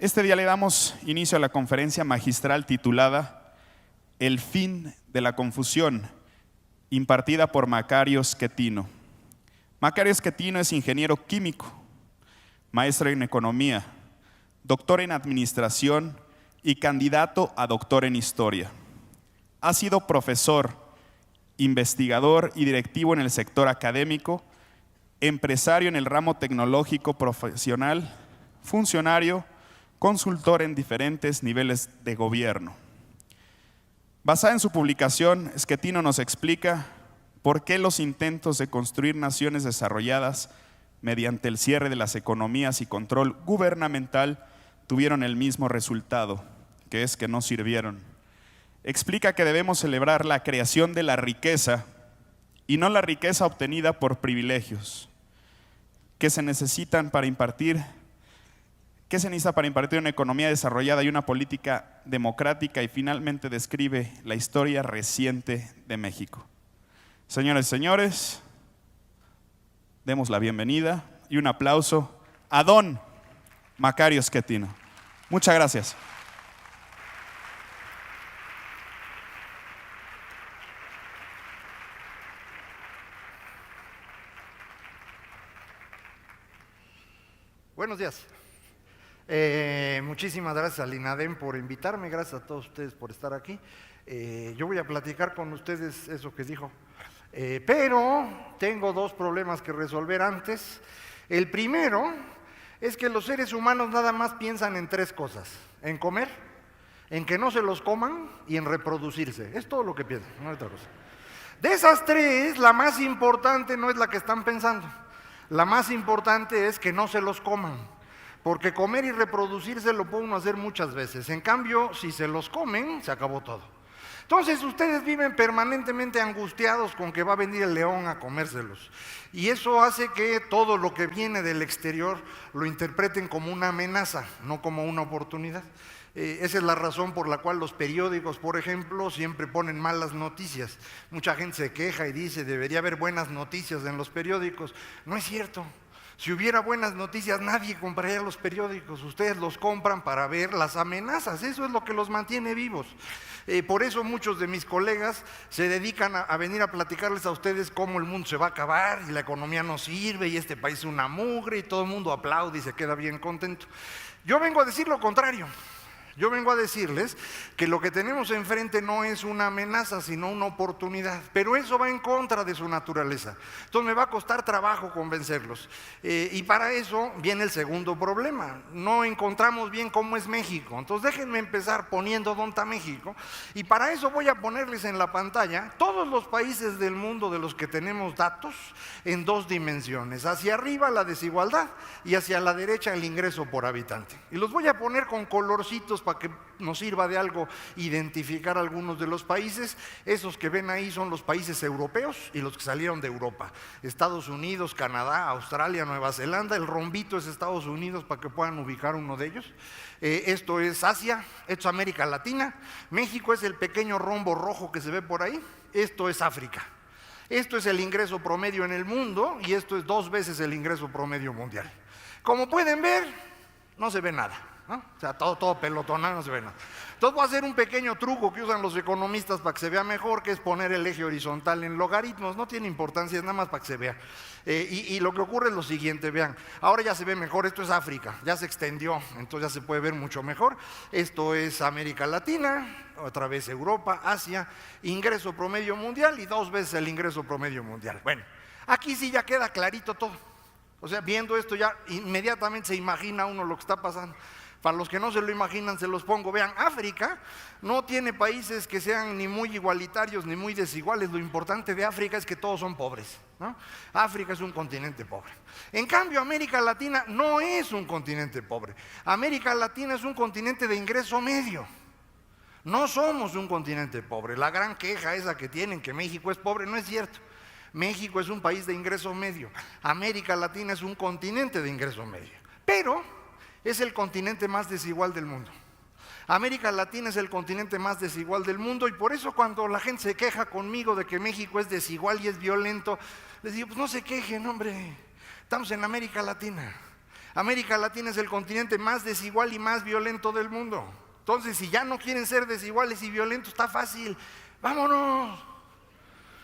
Este día le damos inicio a la conferencia magistral titulada El fin de la confusión, impartida por Macario Schettino. Macario Schettino es ingeniero químico, maestro en economía, doctor en administración y candidato a doctor en historia. Ha sido profesor, investigador y directivo en el sector académico, empresario en el ramo tecnológico profesional, funcionario, consultor en diferentes niveles de gobierno. Basada en su publicación, Schettino nos explica por qué los intentos de construir naciones desarrolladas mediante el cierre de las economías y control gubernamental tuvieron el mismo resultado, que es que no sirvieron. Explica que debemos celebrar la creación de la riqueza y no la riqueza obtenida por privilegios, que se necesita para impartir una economía desarrollada y una política democrática, y finalmente describe la historia reciente de México. Señoras y señores, demos la bienvenida y un aplauso a don Macario Schettino. Muchas gracias. Buenos días. Muchísimas gracias al INADEM por invitarme, gracias a todos ustedes por estar aquí. Yo voy a platicar con ustedes eso que dijo, pero tengo dos problemas que resolver antes. El primero es que los seres humanos nada más piensan en tres cosas: en comer, en que no se los coman y en reproducirse. Es todo lo que piensan, no hay otra cosa. De esas tres, la más importante no es la que están pensando. La más importante es que no se los coman, porque comer y reproducirse lo puede uno hacer muchas veces. En cambio, si se los comen, se acabó todo. Entonces ustedes viven permanentemente angustiados con que va a venir el león a comérselos. Y eso hace que todo lo que viene del exterior lo interpreten como una amenaza, no como una oportunidad. Esa es la razón por la cual los periódicos, por ejemplo, siempre ponen malas noticias. Mucha gente se queja y dice, debería haber buenas noticias en los periódicos. No es cierto. Si hubiera buenas noticias, nadie compraría los periódicos. Ustedes los compran para ver las amenazas. Eso es lo que los mantiene vivos. Por eso muchos de mis colegas se dedican a venir a platicarles a ustedes cómo el mundo se va a acabar y la economía no sirve y este país es una mugre y todo el mundo aplaude y se queda bien contento. Yo vengo a decir lo contrario. Yo vengo a decirles que lo que tenemos enfrente no es una amenaza, sino una oportunidad, pero eso va en contra de su naturaleza. Entonces me va a costar trabajo convencerlos. Y para eso viene el segundo problema. No encontramos bien cómo es México. Entonces déjenme empezar poniendo dónde está México. Y para eso voy a ponerles en la pantalla todos los países del mundo de los que tenemos datos en dos dimensiones. Hacia arriba la desigualdad y hacia la derecha el ingreso por habitante. Y los voy a poner con colorcitos para que nos sirva de algo identificar algunos de los países. Esos que ven ahí son los países europeos y los que salieron de Europa: Estados Unidos, Canadá, Australia, Nueva Zelanda. El rombito es Estados Unidos para que puedan ubicar uno de ellos. Esto es Asia, esto es América Latina. México es el pequeño rombo rojo que se ve por ahí. Esto es África. Esto es el ingreso promedio en el mundo y esto es 2 veces el ingreso promedio mundial. Como pueden ver, no se ve nada, ¿no? O sea, todo pelotonado, no se ve nada. Entonces voy a hacer un pequeño truco que usan los economistas para que se vea mejor, que es poner el eje horizontal en logaritmos. No tiene importancia, es nada más para que se vea. Y lo que ocurre es lo siguiente, vean, ahora ya se ve mejor. Esto es África, ya se extendió, entonces ya se puede ver mucho mejor. Esto es América Latina, otra vez Europa, Asia, ingreso promedio mundial y 2 veces el ingreso promedio mundial. Bueno, aquí sí ya queda clarito todo. O sea, viendo esto ya inmediatamente se imagina uno lo que está pasando. Para los que no se lo imaginan, se los pongo. Vean, África no tiene países que sean ni muy igualitarios ni muy desiguales. Lo importante de África es que todos son pobres, ¿no? África es un continente pobre. En cambio, América Latina no es un continente pobre. América Latina es un continente de ingreso medio. No somos un continente pobre. La gran queja esa que tienen, que México es pobre, no es cierto. México es un país de ingreso medio. América Latina es un continente de ingreso medio. Pero es el continente más desigual del mundo. América Latina es el continente más desigual del mundo, y por eso cuando la gente se queja conmigo de que México es desigual y es violento, les digo, pues no se quejen, hombre, estamos en América Latina. América Latina es el continente más desigual y más violento del mundo. Entonces, si ya no quieren ser desiguales y violentos, está fácil, vámonos.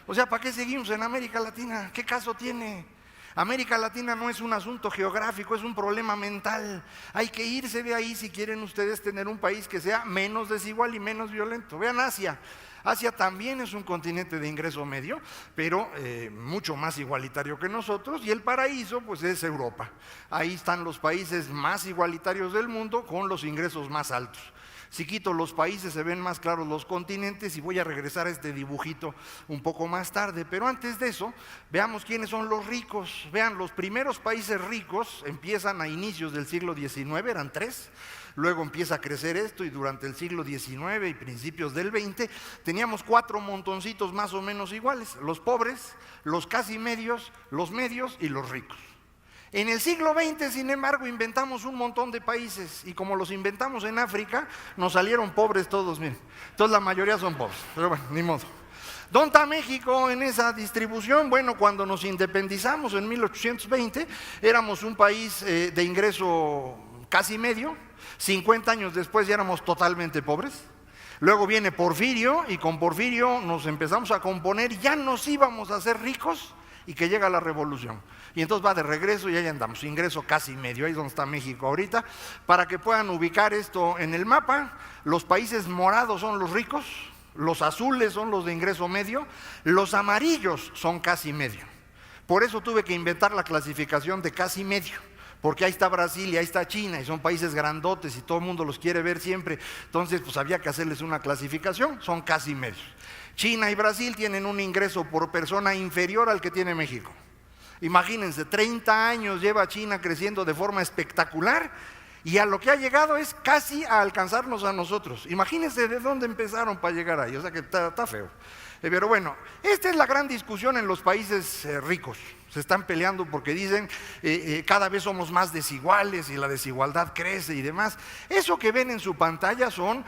O sea, ¿para qué seguimos en América Latina? ¿Qué caso tiene? América Latina no es un asunto geográfico, es un problema mental. Hay que irse de ahí si quieren ustedes tener un país que sea menos desigual y menos violento. Vean Asia. Asia también es un continente de ingreso medio, pero mucho más igualitario que nosotros, y el paraíso pues es Europa. Ahí están los países más igualitarios del mundo con los ingresos más altos. Si quito los países se ven más claros los continentes, y voy a regresar a este dibujito un poco más tarde, pero antes de eso veamos quiénes son los ricos. Vean, los primeros países ricos empiezan a inicios del siglo XIX, eran 3. Luego empieza a crecer esto, y durante el siglo XIX y principios del XX teníamos 4 montoncitos más o menos iguales: los pobres, los casi medios, los medios y los ricos. En el siglo XX, sin embargo, inventamos un montón de países, y como los inventamos en África, nos salieron pobres todos, miren. Entonces la mayoría son pobres, pero bueno, ni modo. ¿Dónde está México en esa distribución? Bueno, cuando nos independizamos en 1820, éramos un país de ingreso casi medio. 50 años después ya éramos totalmente pobres. Luego viene Porfirio, y con Porfirio nos empezamos a componer, ya nos íbamos a hacer ricos, y que llega la revolución. Y entonces va de regreso y ahí andamos, ingreso casi medio. Ahí es donde está México ahorita. Para que puedan ubicar esto en el mapa, los países morados son los ricos, los azules son los de ingreso medio, los amarillos son casi medio. Por eso tuve que inventar la clasificación de casi medio, porque ahí está Brasil y ahí está China, y son países grandotes y todo el mundo los quiere ver siempre. Entonces pues había que hacerles una clasificación, son casi medios. China y Brasil tienen un ingreso por persona inferior al que tiene México. Imagínense, 30 años lleva China creciendo de forma espectacular, y a lo que ha llegado es casi a alcanzarnos a nosotros. Imagínense de dónde empezaron para llegar ahí, o sea que está feo. Pero bueno, esta es la gran discusión en los países ricos. Se están peleando porque dicen cada vez somos más desiguales y la desigualdad crece y demás. Eso que ven en su pantalla son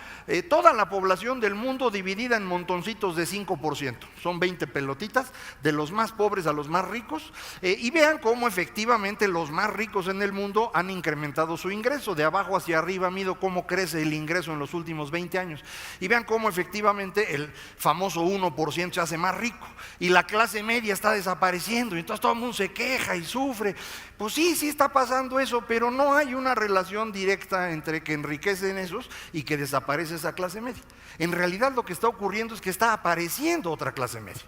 toda la población del mundo dividida en montoncitos de 5%. Son 20 pelotitas, de los más pobres a los más ricos. Y vean cómo efectivamente los más ricos en el mundo han incrementado su ingreso. De abajo hacia arriba mido cómo crece el ingreso en los últimos 20 años. Y vean cómo efectivamente el famoso 1% se hace más rico, y la clase media está desapareciendo, y entonces todo el mundo se queja y sufre. Pues sí está pasando eso, pero no hay una relación directa entre que enriquecen esos y que desaparece esa clase media. En realidad lo que está ocurriendo es que está apareciendo otra clase media.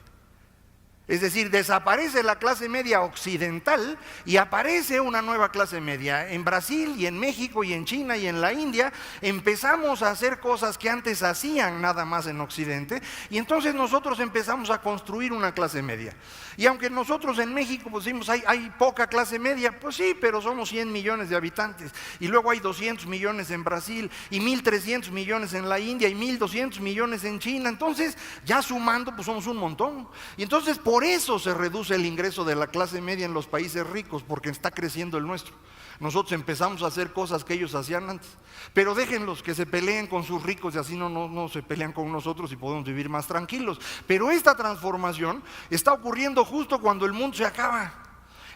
Es decir, desaparece la clase media occidental y aparece una nueva clase media. En Brasil y en México y en China y en la India empezamos a hacer cosas que antes hacían nada más en Occidente, y entonces nosotros empezamos a construir una clase media. Y aunque nosotros en México pues decimos hay poca clase media, pues sí, pero somos 100 millones de habitantes, y luego hay 200 millones en Brasil, y 1.300 millones en la India, y 1.200 millones en China. Entonces ya sumando pues somos un montón, y entonces por eso se reduce el ingreso de la clase media en los países ricos, porque está creciendo el nuestro. Nosotros empezamos a hacer cosas que ellos hacían antes, pero déjenlos que se peleen con sus ricos, y así no se pelean con nosotros y podemos vivir más tranquilos. Pero esta transformación está ocurriendo justo cuando el mundo se acaba.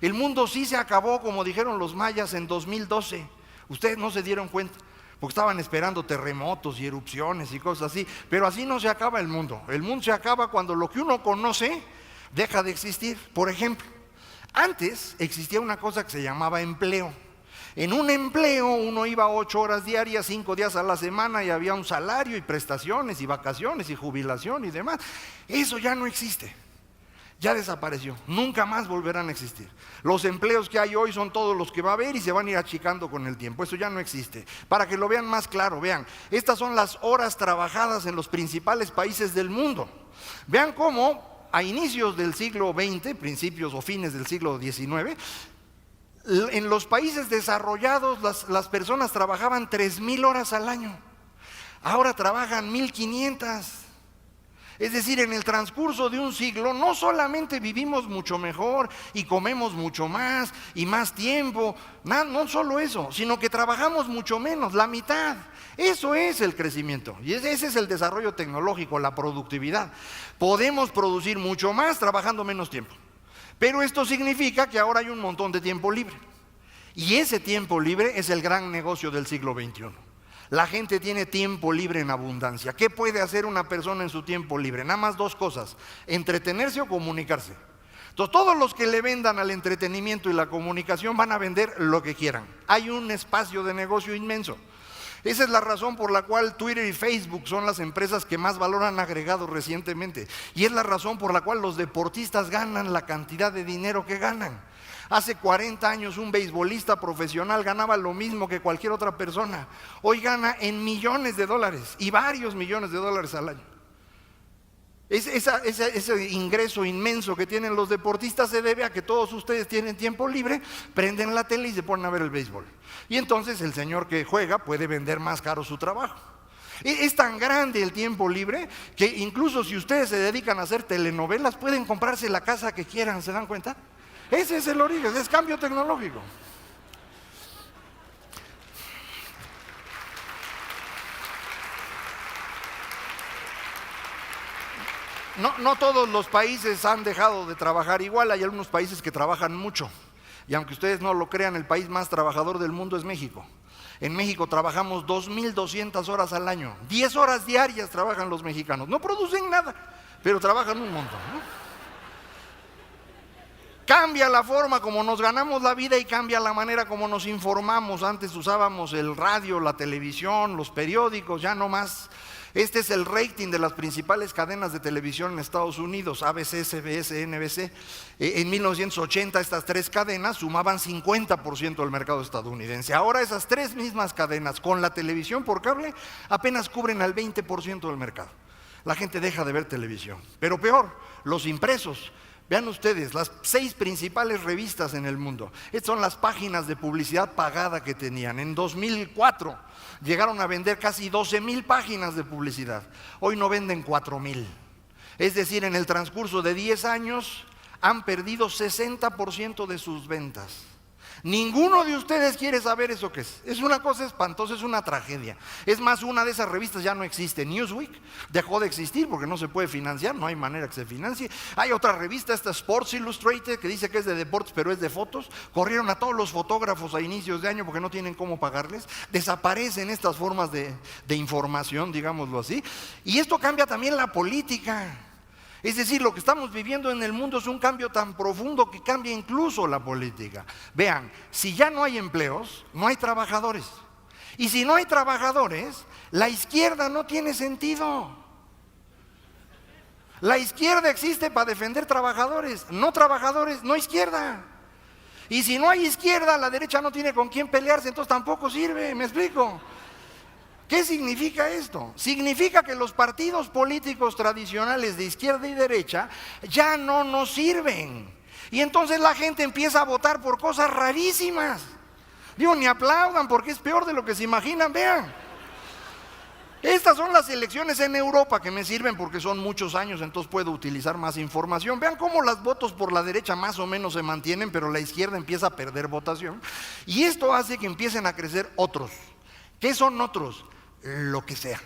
El mundo sí se acabó, como dijeron los mayas en 2012. Ustedes no se dieron cuenta, porque estaban esperando terremotos y erupciones y cosas así, pero así no se acaba el mundo. El mundo se acaba cuando lo que uno conoce deja de existir. Por ejemplo, antes existía una cosa que se llamaba empleo. En un empleo uno iba 8 horas diarias, 5 días a la semana, y había un salario y prestaciones y vacaciones y jubilación y demás. Eso ya no existe, ya desapareció, nunca más volverán a existir. Los empleos que hay hoy son todos los que va a haber y se van a ir achicando con el tiempo. Eso ya no existe. Para que lo vean más claro, vean, estas son las horas trabajadas en los principales países del mundo. Vean cómo a inicios del siglo XX, principios o fines del siglo XIX, en los países desarrollados las personas trabajaban 3,000 horas al año. Ahora trabajan 1,500. Es decir, en el transcurso de un siglo no solamente vivimos mucho mejor y comemos mucho más y más tiempo, no solo eso, sino que trabajamos mucho menos, la mitad. Eso es el crecimiento, y ese es el desarrollo tecnológico, la productividad. Podemos producir mucho más trabajando menos tiempo, pero esto significa que ahora hay un montón de tiempo libre. Y ese tiempo libre es el gran negocio del siglo XXI. La gente tiene tiempo libre en abundancia. ¿Qué puede hacer una persona en su tiempo libre? Nada más dos cosas: entretenerse o comunicarse. Entonces, todos los que le vendan al entretenimiento y la comunicación van a vender lo que quieran. Hay un espacio de negocio inmenso. Esa es la razón por la cual Twitter y Facebook son las empresas que más valor han agregado recientemente. Y es la razón por la cual los deportistas ganan la cantidad de dinero que ganan. Hace 40 años un beisbolista profesional ganaba lo mismo que cualquier otra persona. Hoy gana en millones de dólares y varios millones de dólares al año. Ese ingreso inmenso que tienen los deportistas se debe a que todos ustedes tienen tiempo libre, prenden la tele y se ponen a ver el béisbol. Y entonces el señor que juega puede vender más caro su trabajo. Es tan grande el tiempo libre que incluso si ustedes se dedican a hacer telenovelas, pueden comprarse la casa que quieran, ¿se dan cuenta? Ese es el origen, es cambio tecnológico. No todos los países han dejado de trabajar igual, hay algunos países que trabajan mucho. Y aunque ustedes no lo crean, el país más trabajador del mundo es México. En México trabajamos 2,200 horas al año. 10 horas diarias trabajan los mexicanos. No producen nada, pero trabajan un montón, ¿no? Cambia la forma como nos ganamos la vida y cambia la manera como nos informamos. Antes usábamos el radio, la televisión, los periódicos, ya no más. Este es el rating de las principales cadenas de televisión en Estados Unidos, ABC, CBS, NBC. En 1980 estas tres cadenas sumaban 50% del mercado estadounidense. Ahora esas tres mismas cadenas con la televisión por cable apenas cubren al 20% del mercado. La gente deja de ver televisión. Pero peor, los impresos. Vean ustedes, las 6 principales revistas en el mundo. Estas son las páginas de publicidad pagada que tenían. En 2004 llegaron a vender casi 12,000 páginas de publicidad. Hoy no venden 4,000. Es decir, en el transcurso de 10 años han perdido 60% de sus ventas. Ninguno de ustedes quiere saber eso que es. Es una cosa espantosa, es una tragedia. Es más, una de esas revistas ya no existe. Newsweek dejó de existir porque no se puede financiar, no hay manera que se financie. Hay otra revista, esta Sports Illustrated, que dice que es de deportes, pero es de fotos. Corrieron a todos los fotógrafos a inicios de año porque no tienen cómo pagarles. Desaparecen estas formas de información, digámoslo así. Y esto cambia también la política. Es decir, lo que estamos viviendo en el mundo es un cambio tan profundo que cambia incluso la política. Vean, si ya no hay empleos, no hay trabajadores. Y si no hay trabajadores, la izquierda no tiene sentido. La izquierda existe para defender trabajadores, no izquierda. Y si no hay izquierda, la derecha no tiene con quién pelearse, entonces tampoco sirve, ¿me explico? ¿Qué significa esto? Significa que los partidos políticos tradicionales de izquierda y derecha ya no nos sirven. Y entonces la gente empieza a votar por cosas rarísimas. Digo, ni aplaudan porque es peor de lo que se imaginan, vean. Estas son las elecciones en Europa que me sirven porque son muchos años, entonces puedo utilizar más información. Vean cómo los votos por la derecha más o menos se mantienen, pero la izquierda empieza a perder votación. Y esto hace que empiecen a crecer otros. ¿Qué son otros? Lo que sea,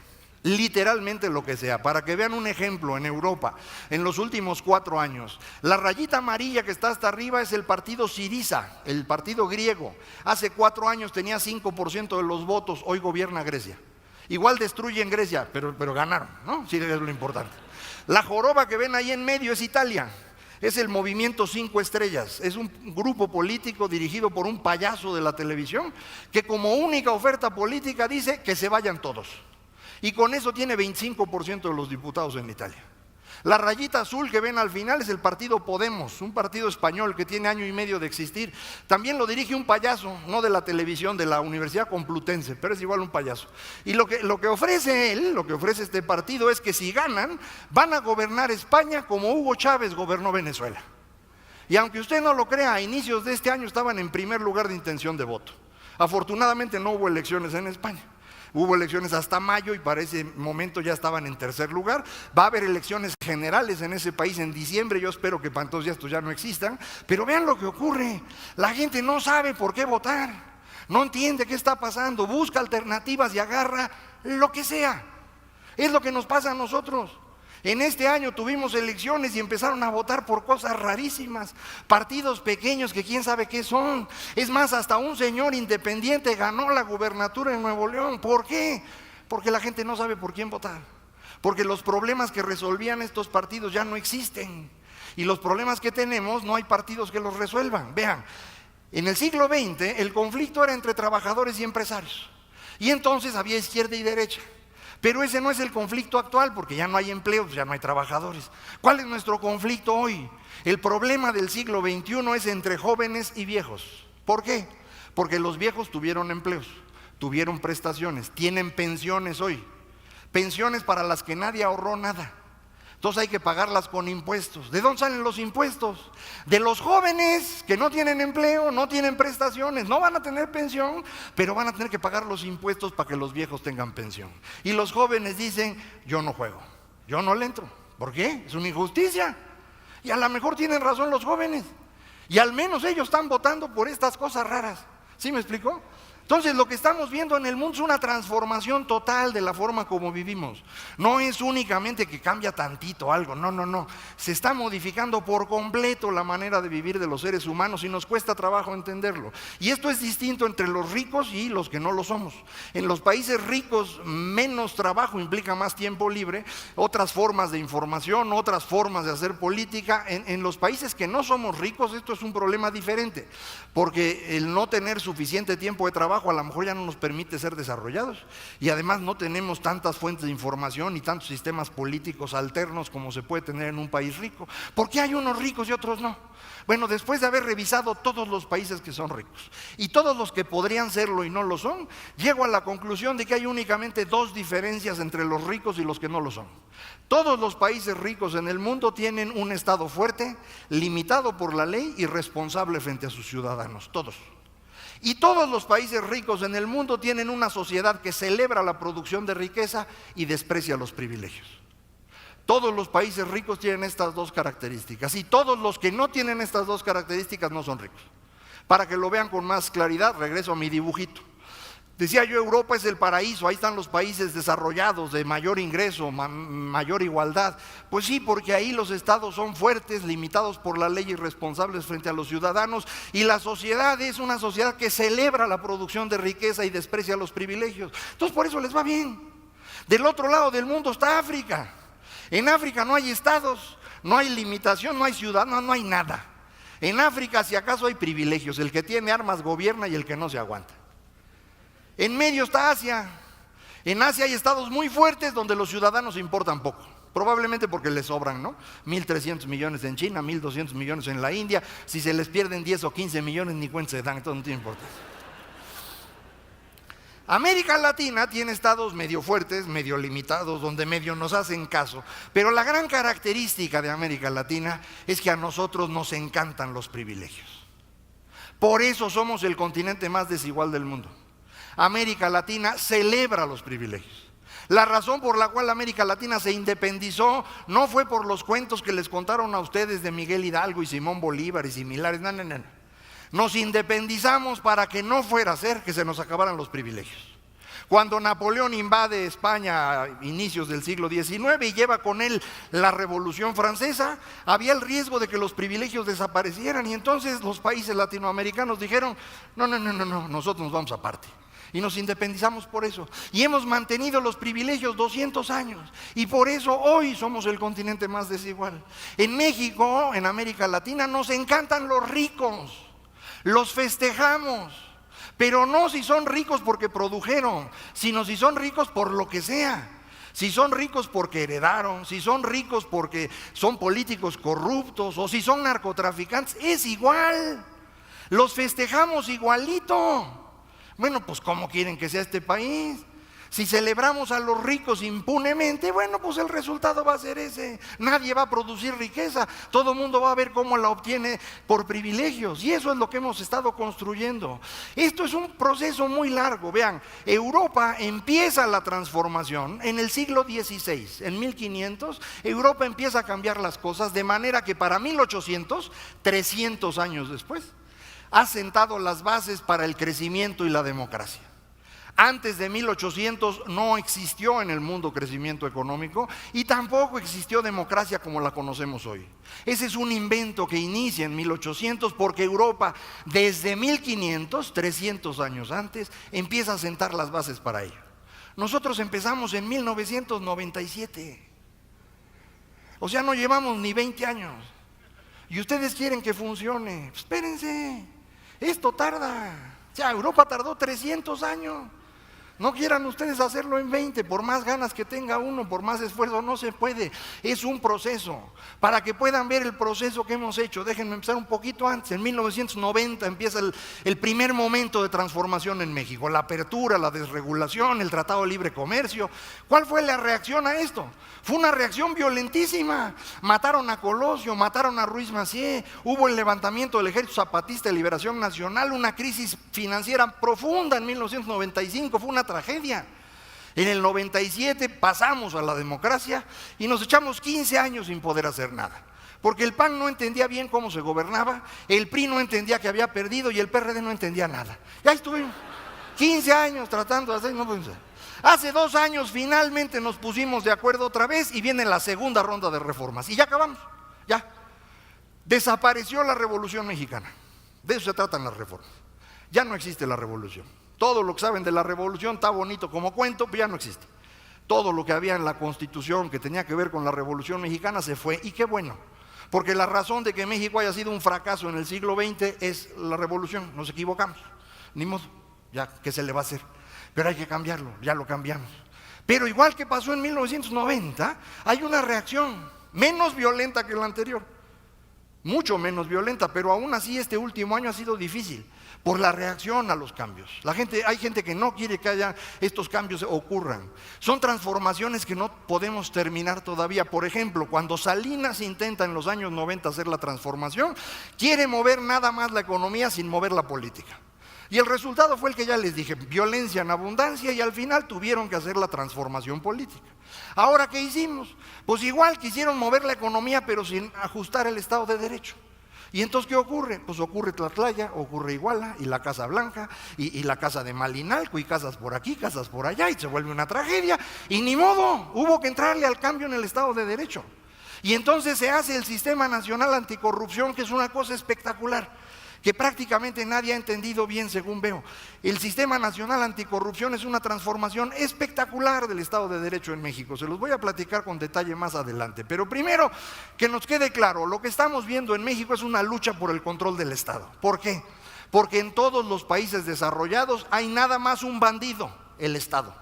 literalmente lo que sea. Para que vean un ejemplo, en Europa, en los últimos 4 años, la rayita amarilla que está hasta arriba es el partido Syriza, el partido griego. Hace 4 años tenía 5% de los votos, hoy gobierna Grecia. Igual destruyen Grecia, pero ganaron, ¿no? Sí, es lo importante. La joroba que ven ahí en medio es Italia. Es el movimiento 5 estrellas, es un grupo político dirigido por un payaso de la televisión que como única oferta política dice que se vayan todos. Y con eso tiene 25% de los diputados en Italia. La rayita azul que ven al final es el partido Podemos, un partido español que tiene 1 año y medio de existir. También lo dirige un payaso, no de la televisión, de la Universidad Complutense, pero es igual un payaso. Y lo que ofrece él, lo que ofrece este partido es que si ganan, van a gobernar España como Hugo Chávez gobernó Venezuela. Y aunque usted no lo crea, a inicios de este año estaban en primer lugar de intención de voto. Afortunadamente no hubo elecciones en España. Hubo elecciones hasta mayo y para ese momento ya estaban en tercer lugar. Va a haber elecciones generales en ese país en diciembre. Yo espero que para entonces estos ya no existan. Pero vean lo que ocurre. La gente no sabe por qué votar. No entiende qué está pasando. Busca alternativas y agarra lo que sea. Es lo que nos pasa a nosotros. En este año tuvimos elecciones y empezaron a votar por cosas rarísimas, partidos pequeños que quién sabe qué son. Es más, hasta un señor independiente ganó la gubernatura en Nuevo León. ¿Por qué? Porque la gente no sabe por quién votar. Porque los problemas que resolvían estos partidos ya no existen. Y los problemas que tenemos no hay partidos que los resuelvan. Vean, en el siglo XX el conflicto era entre trabajadores y empresarios. Y entonces había izquierda y derecha. Pero ese no es el conflicto actual, porque ya no hay empleos, ya no hay trabajadores. ¿Cuál es nuestro conflicto hoy? El problema del siglo XXI es entre jóvenes y viejos. ¿Por qué? Porque los viejos tuvieron empleos, tuvieron prestaciones, tienen pensiones hoy. Pensiones para las que nadie ahorró nada. Entonces hay que pagarlas con impuestos. ¿De dónde salen los impuestos? De los jóvenes que no tienen empleo, no tienen prestaciones, no van a tener pensión, pero van a tener que pagar los impuestos para que los viejos tengan pensión. Y los jóvenes dicen, yo no juego, yo no le entro. ¿Por qué? Es una injusticia. Y a lo mejor tienen razón los jóvenes. Y al menos ellos están votando por estas cosas raras. ¿Sí me explicó? Entonces lo que estamos viendo en el mundo es una transformación total de la forma como vivimos. No es únicamente que cambia tantito algo, no. Se está modificando por completo la manera de vivir de los seres humanos y nos cuesta trabajo entenderlo. Y esto es distinto entre los ricos y los que no lo somos. En los países ricos menos trabajo implica más tiempo libre, otras formas de información, otras formas de hacer política. En los países que no somos ricos esto es un problema diferente, porque el no tener suficiente tiempo de trabajo a lo mejor ya no nos permite ser desarrollados y además no tenemos tantas fuentes de información y tantos sistemas políticos alternos como se puede tener en un país rico. ¿Por qué hay unos ricos y otros no? Bueno, después de haber revisado todos los países que son ricos y todos los que podrían serlo y no lo son, llego a la conclusión de que hay únicamente dos diferencias entre los ricos y los que no lo son. Todos los países ricos en el mundo tienen un Estado fuerte, limitado por la ley y responsable frente a sus ciudadanos, todos. Y todos los países ricos en el mundo tienen una sociedad que celebra la producción de riqueza y desprecia los privilegios. Todos los países ricos tienen estas dos características y todos los que no tienen estas dos características no son ricos. Para que lo vean con más claridad, regreso a mi dibujito. Decía yo, Europa es el paraíso, ahí están los países desarrollados de mayor ingreso, mayor igualdad. Pues sí, porque ahí los estados son fuertes, limitados por la ley y responsables frente a los ciudadanos. Y la sociedad es una sociedad que celebra la producción de riqueza y desprecia los privilegios. Entonces por eso les va bien. Del otro lado del mundo está África. En África no hay estados, no hay limitación, no hay ciudadanos, no hay nada. En África si acaso hay privilegios, el que tiene armas gobierna y el que no se aguanta. En medio está Asia. En Asia hay estados muy fuertes donde los ciudadanos importan poco. Probablemente porque les sobran, ¿no? 1.300 millones en China, 1.200 millones en la India. Si se les pierden 10 o 15 millones ni cuenta se dan, entonces no tiene importancia. América Latina tiene estados medio fuertes, medio limitados, donde medio nos hacen caso. Pero la gran característica de América Latina es que a nosotros nos encantan los privilegios. Por eso somos el continente más desigual del mundo. América Latina celebra los privilegios. La razón por la cual América Latina se independizó no fue por los cuentos que les contaron a ustedes de Miguel Hidalgo y Simón Bolívar y similares, no. Nos independizamos para que no fuera a ser que se nos acabaran los privilegios. Cuando Napoleón invade España a inicios del siglo XIX y lleva con él la Revolución Francesa, había el riesgo de que los privilegios desaparecieran y entonces los países latinoamericanos dijeron, no, nosotros nos vamos aparte. Y nos independizamos por eso. Y hemos mantenido los privilegios 200 años. Y por eso hoy somos el continente más desigual. En México, en América Latina, nos encantan los ricos. Los festejamos. Pero no si son ricos porque produjeron, sino si son ricos por lo que sea. Si son ricos porque heredaron, si son ricos porque son políticos corruptos o si son narcotraficantes, es igual. Los festejamos igualito. Bueno, pues ¿cómo quieren que sea este país? Si celebramos a los ricos impunemente, bueno, pues el resultado va a ser ese. Nadie va a producir riqueza, todo el mundo va a ver cómo la obtiene por privilegios. Y eso es lo que hemos estado construyendo. Esto es un proceso muy largo. Vean, Europa empieza la transformación en el siglo XVI. En 1500, Europa empieza a cambiar las cosas de manera que para 1800, 300 años después, ha sentado las bases para el crecimiento y la democracia. Antes de 1800 no existió en el mundo crecimiento económico y tampoco existió democracia como la conocemos hoy. Ese es un invento que inicia en 1800 porque Europa desde 1500, 300 años antes, empieza a sentar las bases para ello. Nosotros empezamos en 1997. O sea, no llevamos ni 20 años. Y ustedes quieren que funcione. Espérense, esto tarda. O sea, Europa tardó 300 años. No quieran ustedes hacerlo en 20, por más ganas que tenga uno, por más esfuerzo, no se puede. Es un proceso. Para que puedan ver el proceso que hemos hecho, déjenme empezar un poquito antes. En 1990 empieza el primer momento de transformación en México. La apertura, la desregulación, el Tratado de Libre Comercio. ¿Cuál fue la reacción a esto? Fue una reacción violentísima. Mataron a Colosio, mataron a Ruiz Massieu, hubo el levantamiento del Ejército Zapatista de Liberación Nacional, una crisis financiera profunda en 1995, fue una tragedia. En el 97 pasamos a la democracia y nos echamos 15 años sin poder hacer nada. Porque el PAN no entendía bien cómo se gobernaba, el PRI no entendía que había perdido y el PRD no entendía nada. Ya estuvimos 15 años tratando de hacer, no podemos hacer. Hace 2 años finalmente nos pusimos de acuerdo otra vez y viene la segunda ronda de reformas. Y ya acabamos, ya. Desapareció la Revolución Mexicana. De eso se tratan las reformas. Ya no existe la revolución. Todo lo que saben de la revolución está bonito como cuento, pero ya no existe. Todo lo que había en la Constitución que tenía que ver con la Revolución Mexicana se fue, y qué bueno. Porque la razón de que México haya sido un fracaso en el siglo XX es la revolución. Nos equivocamos, ni modo, ya, ¿qué se le va a hacer? Pero hay que cambiarlo, ya lo cambiamos. Pero igual que pasó en 1990, hay una reacción menos violenta que la anterior, mucho menos violenta, pero aún así este último año ha sido difícil por la reacción a los cambios. Hay gente que no quiere que haya estos cambios ocurran. Son transformaciones que no podemos terminar todavía. Por ejemplo, cuando Salinas intenta en los años 90 hacer la transformación, quiere mover nada más la economía sin mover la política. Y el resultado fue el que ya les dije, violencia en abundancia, y al final tuvieron que hacer la transformación política. Ahora, ¿qué hicimos? Pues igual quisieron mover la economía, pero sin ajustar el Estado de Derecho. ¿Y entonces qué ocurre? Pues ocurre Tlatlaya, ocurre Iguala, y la Casa Blanca, y la Casa de Malinalco, y casas por aquí, casas por allá, y se vuelve una tragedia, y ni modo, hubo que entrarle al cambio en el Estado de Derecho. Y entonces se hace el Sistema Nacional Anticorrupción, que es una cosa espectacular, que prácticamente nadie ha entendido bien según veo. El Sistema Nacional Anticorrupción es una transformación espectacular del Estado de Derecho en México. Se los voy a platicar con detalle más adelante. Pero primero, que nos quede claro, lo que estamos viendo en México es una lucha por el control del Estado. ¿Por qué? Porque en todos los países desarrollados hay nada más un bandido, el Estado,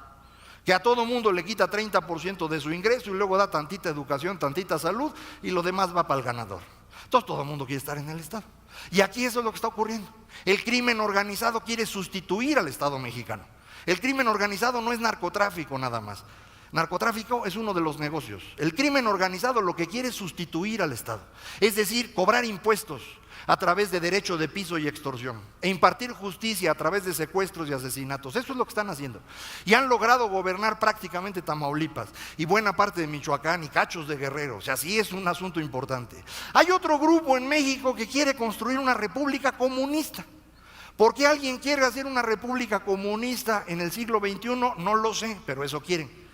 que a todo mundo le quita 30% de su ingreso y luego da tantita educación, tantita salud, y lo demás va para el ganador. Entonces todo el mundo quiere estar en el Estado. Y aquí eso es lo que está ocurriendo. El crimen organizado quiere sustituir al Estado mexicano. El crimen organizado no es narcotráfico nada más. Narcotráfico es uno de los negocios. El crimen organizado lo que quiere es sustituir al Estado. Es decir, cobrar impuestos a través de derecho de piso y extorsión, e impartir justicia a través de secuestros y asesinatos. Eso es lo que están haciendo. Y han logrado gobernar prácticamente Tamaulipas y buena parte de Michoacán y cachos de Guerrero. O sea, sí es un asunto importante. Hay otro grupo en México que quiere construir una república comunista. ¿Por qué alguien quiere hacer una república comunista en el siglo XXI? No lo sé, pero eso quieren.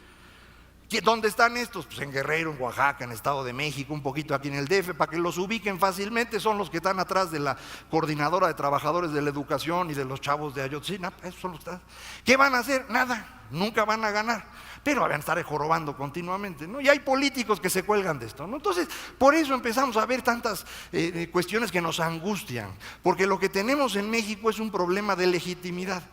¿Dónde están estos? Pues en Guerrero, en Oaxaca, en Estado de México, un poquito aquí en el DF, para que los ubiquen fácilmente. Son los que están atrás de la Coordinadora de Trabajadores de la Educación y de los chavos de Ayotzinapa. Esos son los que están. ¿Qué van a hacer? Nada, nunca van a ganar, pero van a estar jorobando continuamente, ¿no? Y hay políticos que se cuelgan de esto, ¿no? Entonces, por eso empezamos a ver tantas cuestiones que nos angustian, porque lo que tenemos en México es un problema de legitimidad.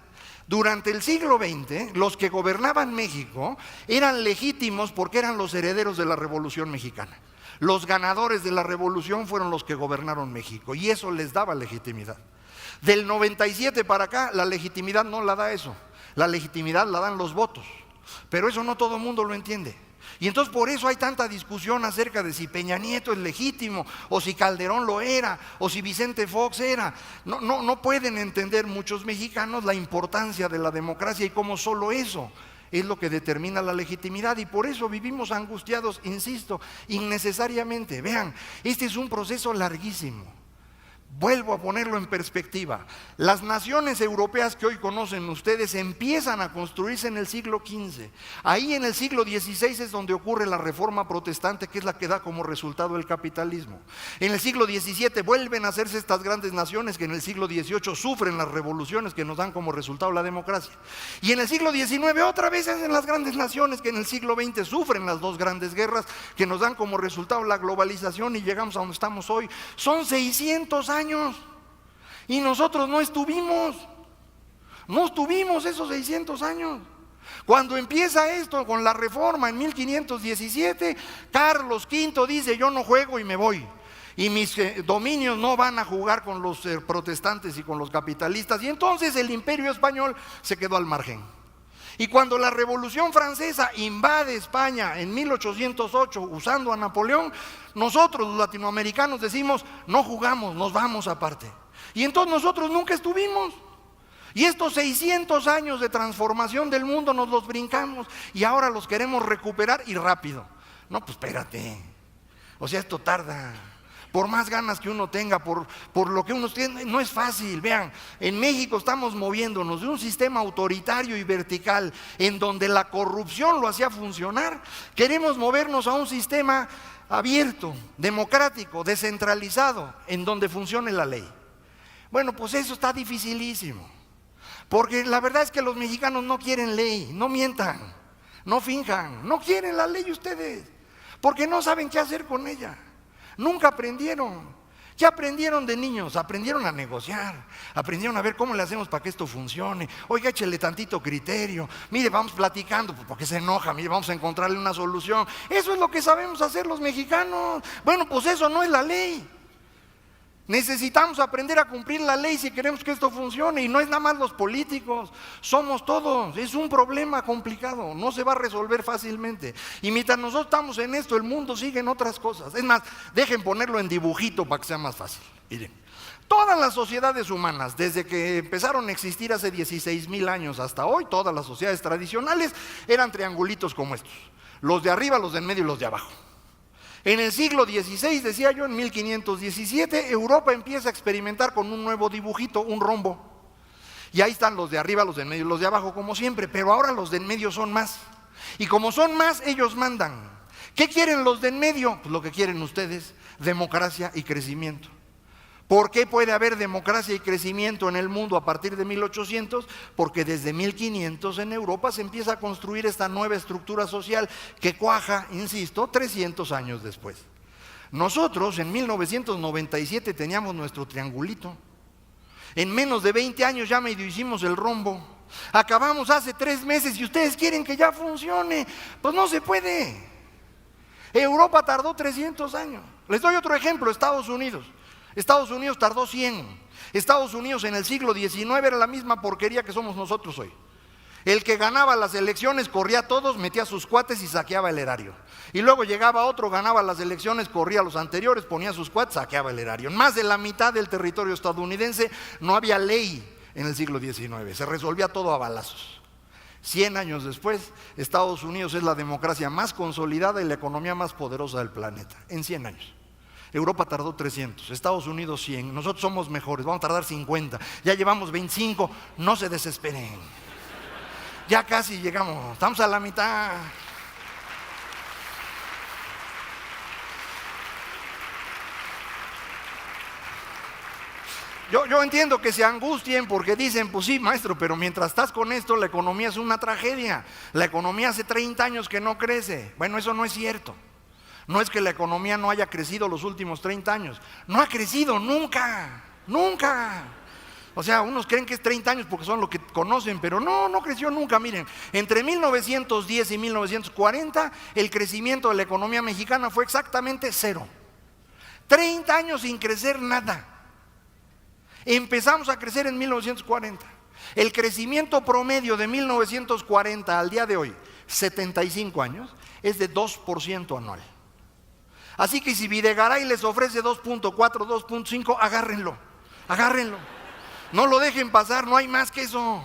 Durante el siglo XX, los que gobernaban México eran legítimos porque eran los herederos de la Revolución Mexicana. Los ganadores de la Revolución fueron los que gobernaron México y eso les daba legitimidad. Del 97 para acá, la legitimidad no la da eso. La legitimidad la dan los votos. Pero eso no todo el mundo lo entiende. Y entonces por eso hay tanta discusión acerca de si Peña Nieto es legítimo, o si Calderón lo era, o si Vicente Fox era. No pueden entender muchos mexicanos la importancia de la democracia y cómo solo eso es lo que determina la legitimidad. Y por eso vivimos angustiados, insisto, innecesariamente. Vean, este es un proceso larguísimo. Vuelvo a ponerlo en perspectiva. Las naciones europeas que hoy conocen ustedes empiezan a construirse en el siglo XV. Ahí en el siglo XVI es donde ocurre la reforma protestante, que es la que da como resultado el capitalismo. En el siglo XVII vuelven a hacerse estas grandes naciones que en el siglo XVIII sufren las revoluciones que nos dan como resultado la democracia. Y en el siglo XIX otra vez hacen las grandes naciones que en el siglo XX sufren las dos grandes guerras que nos dan como resultado la globalización y llegamos a donde estamos hoy. Son 600 años. Y nosotros no estuvimos esos 600 años. Cuando empieza esto con la reforma en 1517, Carlos V dice: yo no juego y me voy. Y mis dominios no van a jugar con los protestantes y con los capitalistas. Y entonces el Imperio Español se quedó al margen. Y cuando la Revolución Francesa invade España en 1808 usando a Napoleón, nosotros los latinoamericanos decimos: no jugamos, nos vamos aparte. Y entonces nosotros nunca estuvimos. Y estos 600 años de transformación del mundo nos los brincamos y ahora los queremos recuperar y rápido. No, pues espérate. O sea, esto tarda. Por más ganas que uno tenga, por lo que uno tiene, no es fácil. Vean, en México estamos moviéndonos de un sistema autoritario y vertical en donde la corrupción lo hacía funcionar. Queremos movernos a un sistema abierto, democrático, descentralizado, en donde funcione la ley. Bueno, pues eso está dificilísimo. Porque la verdad es que los mexicanos no quieren ley, no mientan, no finjan, no quieren la ley ustedes, porque no saben qué hacer con ella. Nunca aprendieron. ¿Qué aprendieron de niños? Aprendieron a negociar, aprendieron a ver cómo le hacemos para que esto funcione. Oiga, échele tantito criterio. Mire, vamos platicando, pues porque se enoja, mire, vamos a encontrarle una solución. Eso es lo que sabemos hacer los mexicanos. Bueno, pues eso no es la ley. Necesitamos aprender a cumplir la ley si queremos que esto funcione. Y no es nada más los políticos, somos todos. Es un problema complicado, no se va a resolver fácilmente. Y mientras nosotros estamos en esto, el mundo sigue en otras cosas. Es más, dejen ponerlo en dibujito para que sea más fácil. Miren, todas las sociedades humanas, desde que empezaron a existir hace 16,000 años hasta hoy, todas las sociedades tradicionales eran triangulitos como estos. Los de arriba, los de en medio y los de abajo. En el siglo XVI, decía yo, en 1517, Europa empieza a experimentar con un nuevo dibujito, un rombo. Y ahí están los de arriba, los de en medio y los de abajo, como siempre, pero ahora los de en medio son más. Y como son más, ellos mandan. ¿Qué quieren los de en medio? Pues lo que quieren ustedes, democracia y crecimiento. ¿Por qué puede haber democracia y crecimiento en el mundo a partir de 1800? Porque desde 1500 en Europa se empieza a construir esta nueva estructura social que cuaja, insisto, 300 años después. Nosotros en 1997 teníamos nuestro triangulito. En menos de 20 años ya medio hicimos el rombo. Acabamos hace 3 meses y ustedes quieren que ya funcione. Pues no se puede. Europa tardó 300 años. Les doy otro ejemplo, Estados Unidos. Estados Unidos tardó 100. Estados Unidos en el siglo XIX era la misma porquería que somos nosotros hoy. El que ganaba las elecciones corría a todos, metía a sus cuates y saqueaba el erario. Y luego llegaba otro, ganaba las elecciones, corría a los anteriores, ponía a sus cuates, saqueaba el erario. En más de la mitad del territorio estadounidense no había ley en el siglo XIX, se resolvía todo a balazos. 100 años después, Estados Unidos es la democracia más consolidada y la economía más poderosa del planeta, en 100 años. Europa tardó 300, Estados Unidos 100, nosotros somos mejores, vamos a tardar 50, ya llevamos 25, no se desesperen. Ya casi llegamos, estamos a la mitad. Yo entiendo que se angustien porque dicen, pues sí, maestro, pero mientras estás con esto, la economía es una tragedia. La economía hace 30 años que no crece. Bueno, eso no es cierto. No es que la economía no haya crecido los últimos 30 años. No ha crecido nunca, nunca. O sea, unos creen que es 30 años porque son lo que conocen, pero no creció nunca. Miren, entre 1910 y 1940, el crecimiento de la economía mexicana fue exactamente 0. 30 años sin crecer nada. Empezamos a crecer en 1940. El crecimiento promedio de 1940 al día de hoy, 75 años, es de 2% anual. Así que si Videgaray les ofrece 2.4, 2.5, agárrenlo. No lo dejen pasar, no hay más que eso.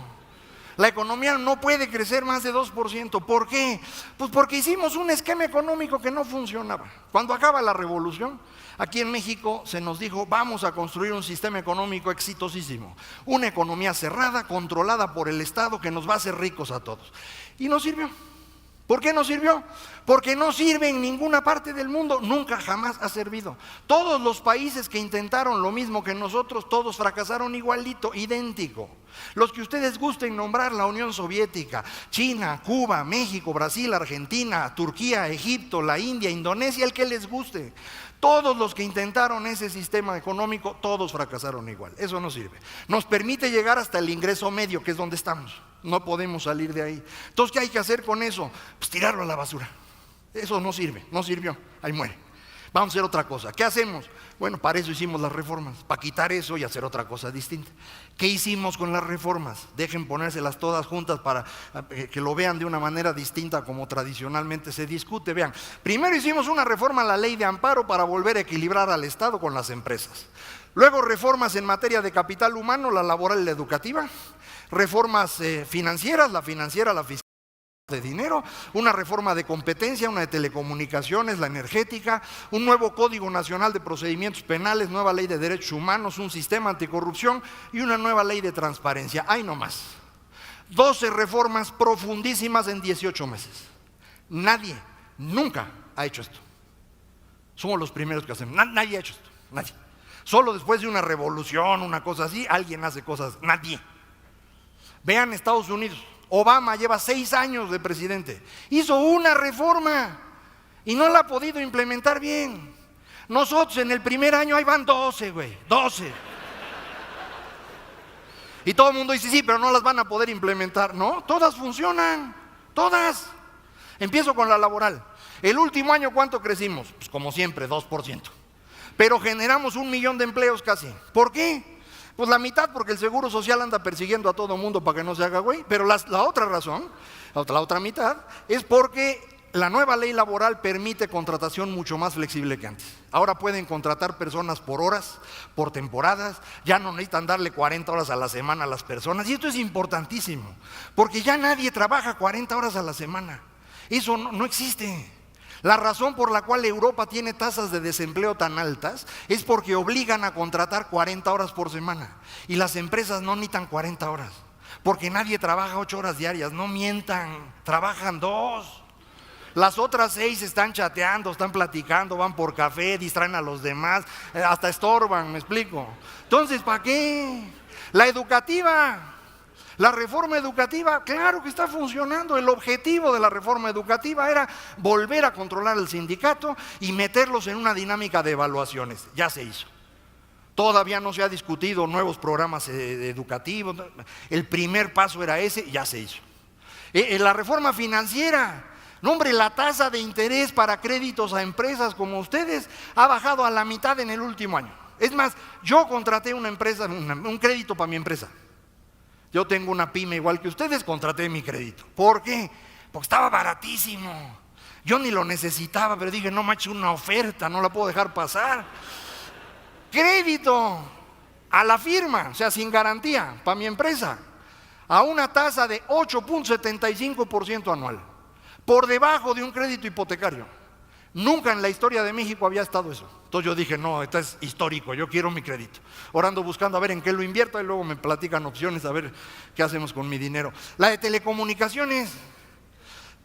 La economía no puede crecer más de 2%. ¿Por qué? Pues porque hicimos un esquema económico que no funcionaba. Cuando acaba la revolución, aquí en México se nos dijo, vamos a construir un sistema económico exitosísimo. Una economía cerrada, controlada por el Estado, que nos va a hacer ricos a todos. Y no sirvió. ¿Por qué no sirvió? Porque no sirve en ninguna parte del mundo, nunca jamás ha servido. Todos los países que intentaron lo mismo que nosotros, todos fracasaron igualito, idéntico. Los que ustedes gusten nombrar, la Unión Soviética, China, Cuba, México, Brasil, Argentina, Turquía, Egipto, la India, Indonesia, el que les guste. Todos los que intentaron ese sistema económico, todos fracasaron igual. Eso no sirve. Nos permite llegar hasta el ingreso medio, que es donde estamos. No podemos salir de ahí. Entonces, ¿qué hay que hacer con eso? Pues tirarlo a la basura. Eso no sirve, no sirvió, ahí muere. Vamos a hacer otra cosa. ¿Qué hacemos? Bueno, para eso hicimos las reformas, para quitar eso y hacer otra cosa distinta. ¿Qué hicimos con las reformas? Dejen ponérselas todas juntas para que lo vean de una manera distinta como tradicionalmente se discute. Vean, primero hicimos una reforma a la ley de amparo para volver a equilibrar al Estado con las empresas. Luego reformas en materia de capital humano, la laboral y la educativa. Reformas financieras, la financiera, la fiscal de dinero, una reforma de competencia, una de telecomunicaciones, la energética, un nuevo Código Nacional de Procedimientos Penales, nueva ley de derechos humanos, un sistema anticorrupción y una nueva ley de transparencia. Ahí nomás. 12 reformas profundísimas en 18 meses. Nadie, nunca ha hecho esto. Somos los primeros que hacemos. Nadie ha hecho esto, nadie. Solo después de una revolución, una cosa así, alguien hace cosas, nadie. Vean Estados Unidos. Obama lleva 6 años de presidente, hizo una reforma y no la ha podido implementar bien. Nosotros en el primer año ahí van 12, güey, 12. Y todo el mundo dice, sí, pero no las van a poder implementar. No, todas funcionan, todas. Empiezo con la laboral. El último año, ¿cuánto crecimos? Pues como siempre, 2%. Pero generamos 1 millón de empleos casi. ¿Por qué? Pues la mitad porque el Seguro Social anda persiguiendo a todo el mundo para que no se haga güey, pero la otra razón, la otra mitad, es porque la nueva ley laboral permite contratación mucho más flexible que antes. Ahora pueden contratar personas por horas, por temporadas, ya no necesitan darle 40 horas a la semana a las personas, y esto es importantísimo, porque ya nadie trabaja 40 horas a la semana, eso no existe. La razón por la cual Europa tiene tasas de desempleo tan altas es porque obligan a contratar 40 horas por semana. Y las empresas no necesitan 40 horas, porque nadie trabaja 8 horas diarias, no mientan, trabajan 2. Las otras 6 están chateando, están platicando, van por café, distraen a los demás, hasta estorban, ¿me explico? Entonces, ¿para qué? La educativa. La reforma educativa, claro que está funcionando. El objetivo de la reforma educativa era volver a controlar el sindicato y meterlos en una dinámica de evaluaciones. Ya se hizo. Todavía no se ha discutido nuevos programas educativos. El primer paso era ese, ya se hizo. La reforma financiera, no hombre, la tasa de interés para créditos a empresas como ustedes ha bajado a la mitad en el último año. Es más, yo contraté una empresa, un crédito para mi empresa. Yo tengo una pyme igual que ustedes, contraté mi crédito. ¿Por qué? Porque estaba baratísimo. Yo ni lo necesitaba, pero dije, no manches, una oferta, no la puedo dejar pasar. Crédito a la firma, o sea, sin garantía, para mi empresa, a una tasa de 8.75% anual, por debajo de un crédito hipotecario. Nunca en la historia de México había estado eso. Entonces yo dije, no, esto es histórico, yo quiero mi crédito. Ahora ando buscando a ver en qué lo invierto y luego me platican opciones a ver qué hacemos con mi dinero. La de telecomunicaciones,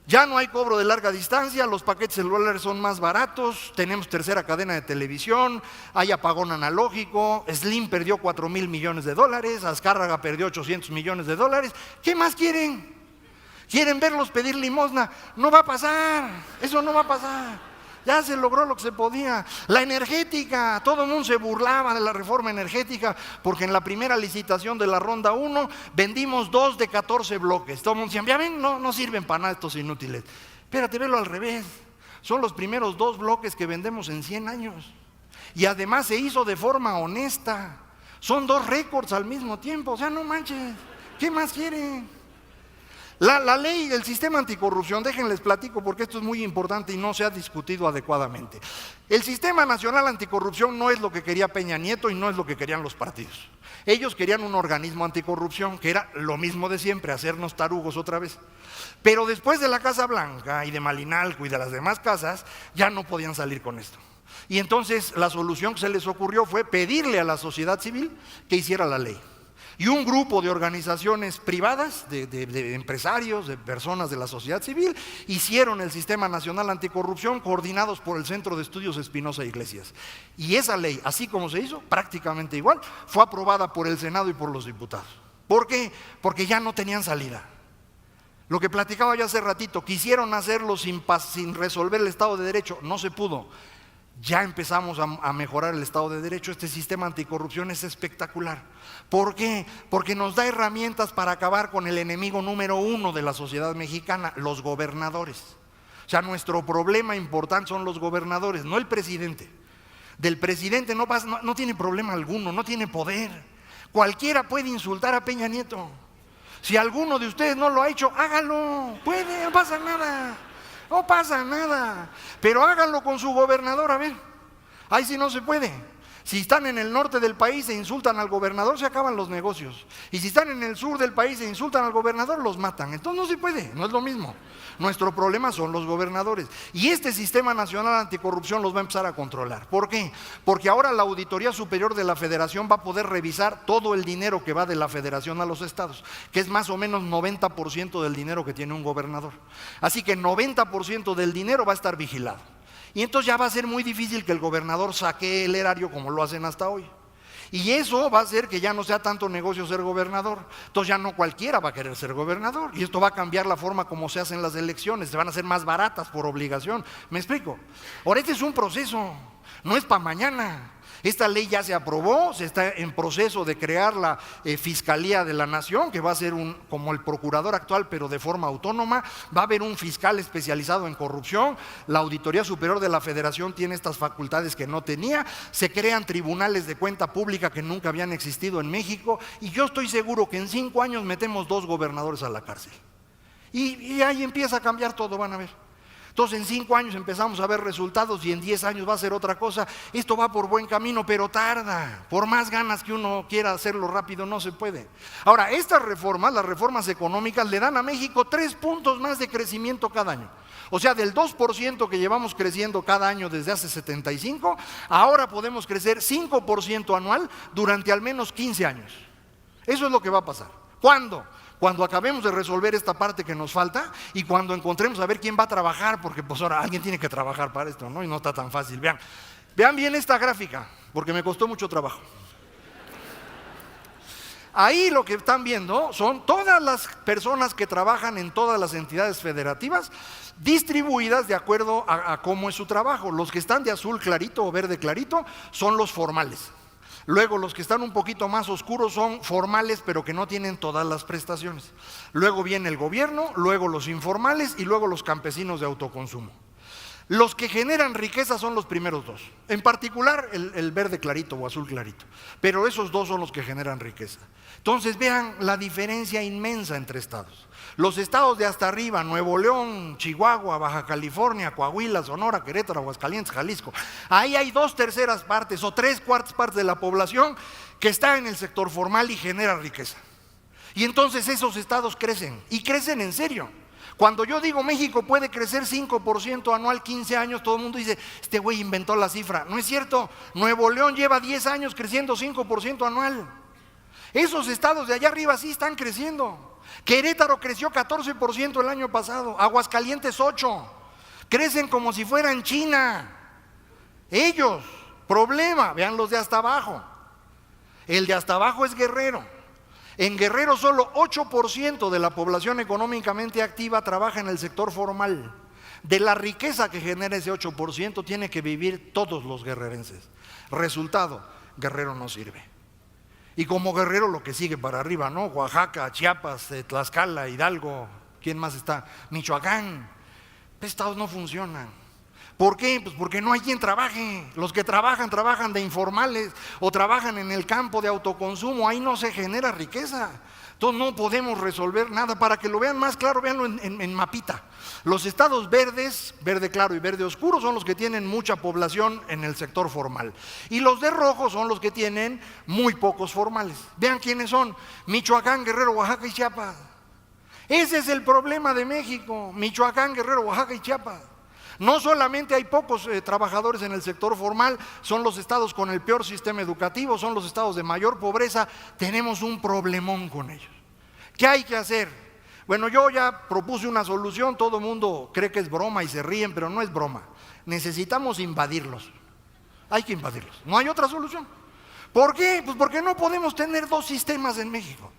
ya no hay cobro de larga distancia, los paquetes celulares son más baratos, tenemos tercera cadena de televisión, hay apagón analógico, Slim perdió 4,000 millones de dólares, Azcárraga perdió 800 millones de dólares. ¿Qué más quieren? ¿Quieren verlos pedir limosna? No va a pasar, eso no va a pasar. Ya se logró lo que se podía. La energética, todo el mundo se burlaba de la reforma energética porque en la primera licitación de la ronda 1 vendimos 2 de 14 bloques. Todo el mundo decía, ya ven, no sirven para nada estos inútiles. Espérate, velo al revés. Son los primeros 2 bloques que vendemos en 100 años. Y además se hizo de forma honesta. Son 2 récords al mismo tiempo. O sea, no manches, ¿qué más quieren? La ley del sistema anticorrupción, déjenles platico porque esto es muy importante y no se ha discutido adecuadamente. El sistema nacional anticorrupción no es lo que quería Peña Nieto y no es lo que querían los partidos. Ellos querían un organismo anticorrupción que era lo mismo de siempre, hacernos tarugos otra vez. Pero después de la Casa Blanca y de Malinalco y de las demás casas, ya no podían salir con esto. Y entonces la solución que se les ocurrió fue pedirle a la sociedad civil que hiciera la ley. Y un grupo de organizaciones privadas, de empresarios, de personas de la sociedad civil, hicieron el Sistema Nacional Anticorrupción coordinados por el Centro de Estudios Espinosa Iglesias. Y esa ley, así como se hizo, prácticamente igual, fue aprobada por el Senado y por los diputados. ¿Por qué? Porque ya no tenían salida. Lo que platicaba yo hace ratito, quisieron hacerlo sin resolver el Estado de Derecho, no se pudo. Ya empezamos a mejorar el Estado de Derecho. Este sistema anticorrupción es espectacular. ¿Por qué? Porque nos da herramientas para acabar con el enemigo número uno de la sociedad mexicana, los gobernadores. O sea, nuestro problema importante son los gobernadores, no el presidente. Del presidente no tiene problema alguno, no tiene poder. Cualquiera puede insultar a Peña Nieto. Si alguno de ustedes no lo ha hecho, hágalo, puede, no pasa nada. No pasa nada, pero háganlo con su gobernador, a ver. Ahí sí no se puede. Si están en el norte del país e insultan al gobernador, se acaban los negocios. Y si están en el sur del país e insultan al gobernador, los matan. Entonces no se puede, no es lo mismo. Nuestro problema son los gobernadores. Y este Sistema Nacional Anticorrupción los va a empezar a controlar. ¿Por qué? Porque ahora la Auditoría Superior de la Federación va a poder revisar todo el dinero que va de la Federación a los estados, que es más o menos 90% del dinero que tiene un gobernador. Así que 90% del dinero va a estar vigilado. Y entonces ya va a ser muy difícil que el gobernador saque el erario como lo hacen hasta hoy. Y eso va a hacer que ya no sea tanto negocio ser gobernador. Entonces ya no cualquiera va a querer ser gobernador. Y esto va a cambiar la forma como se hacen las elecciones. Se van a hacer más baratas por obligación. ¿Me explico? Ahora este es un proceso, no es para mañana. Esta ley ya se aprobó, se está en proceso de crear la Fiscalía de la Nación, que va a ser como el procurador actual, pero de forma autónoma. Va a haber un fiscal especializado en corrupción. La Auditoría Superior de la Federación tiene estas facultades que no tenía. Se crean tribunales de cuenta pública que nunca habían existido en México. Y yo estoy seguro que en 5 años metemos 2 gobernadores a la cárcel. Y ahí empieza a cambiar todo, van a ver. Entonces en 5 años empezamos a ver resultados y en 10 años va a ser otra cosa. Esto va por buen camino, pero tarda. Por más ganas que uno quiera hacerlo rápido, no se puede. Ahora, estas reformas, las reformas económicas, le dan a México 3 puntos más de crecimiento cada año. O sea, del 2% que llevamos creciendo cada año desde hace 75, ahora podemos crecer 5% anual durante al menos 15 años. Eso es lo que va a pasar. ¿Cuándo? Cuando acabemos de resolver esta parte que nos falta y cuando encontremos a ver quién va a trabajar, porque pues ahora alguien tiene que trabajar para esto, ¿no? Y no está tan fácil. Vean bien esta gráfica, porque me costó mucho trabajo. Ahí lo que están viendo son todas las personas que trabajan en todas las entidades federativas, distribuidas de acuerdo a cómo es su trabajo. Los que están de azul clarito o verde clarito son los formales. Luego los que están un poquito más oscuros son formales, pero que no tienen todas las prestaciones. Luego viene el gobierno, luego los informales y luego los campesinos de autoconsumo. Los que generan riqueza son los primeros 2, en particular el verde clarito o azul clarito, pero esos 2 son los que generan riqueza. Entonces vean la diferencia inmensa entre estados. Los estados de hasta arriba, Nuevo León, Chihuahua, Baja California, Coahuila, Sonora, Querétaro, Aguascalientes, Jalisco. Ahí hay 2/3 partes o 3/4 partes de la población que está en el sector formal y genera riqueza. Y entonces esos estados crecen, y crecen en serio. Cuando yo digo México puede crecer 5% anual 15 años, todo el mundo dice, este güey inventó la cifra. No es cierto, Nuevo León lleva 10 años creciendo 5% anual. Esos estados de allá arriba sí están creciendo. Querétaro creció 14% el año pasado, Aguascalientes 8%. Crecen como si fueran China. Ellos, problema, vean los de hasta abajo. El de hasta abajo es Guerrero. En Guerrero solo 8% de la población económicamente activa trabaja en el sector formal. De la riqueza que genera ese 8% tiene que vivir todos los guerrerenses. Resultado, Guerrero no sirve. Y como Guerrero lo que sigue para arriba, ¿no? Oaxaca, Chiapas, Tlaxcala, Hidalgo, ¿quién más está? Michoacán. Estados no funcionan. ¿Por qué? Pues porque no hay quien trabaje. Los que trabajan de informales o trabajan en el campo de autoconsumo, ahí no se genera riqueza. Entonces no podemos resolver nada. Para que lo vean más claro, véanlo en mapita. Los estados verdes, verde claro y verde oscuro, son los que tienen mucha población en el sector formal. Y los de rojo son los que tienen muy pocos formales. Vean quiénes son: Michoacán, Guerrero, Oaxaca y Chiapas. Ese es el problema de México: Michoacán, Guerrero, Oaxaca y Chiapas. No solamente hay pocos trabajadores en el sector formal, son los estados con el peor sistema educativo, son los estados de mayor pobreza. Tenemos un problemón con ellos. ¿Qué hay que hacer? Bueno, yo ya propuse una solución. Todo el mundo cree que es broma y se ríen, pero no es broma. Necesitamos invadirlos. Hay que invadirlos. No hay otra solución. ¿Por qué? Pues porque no podemos tener dos sistemas en México.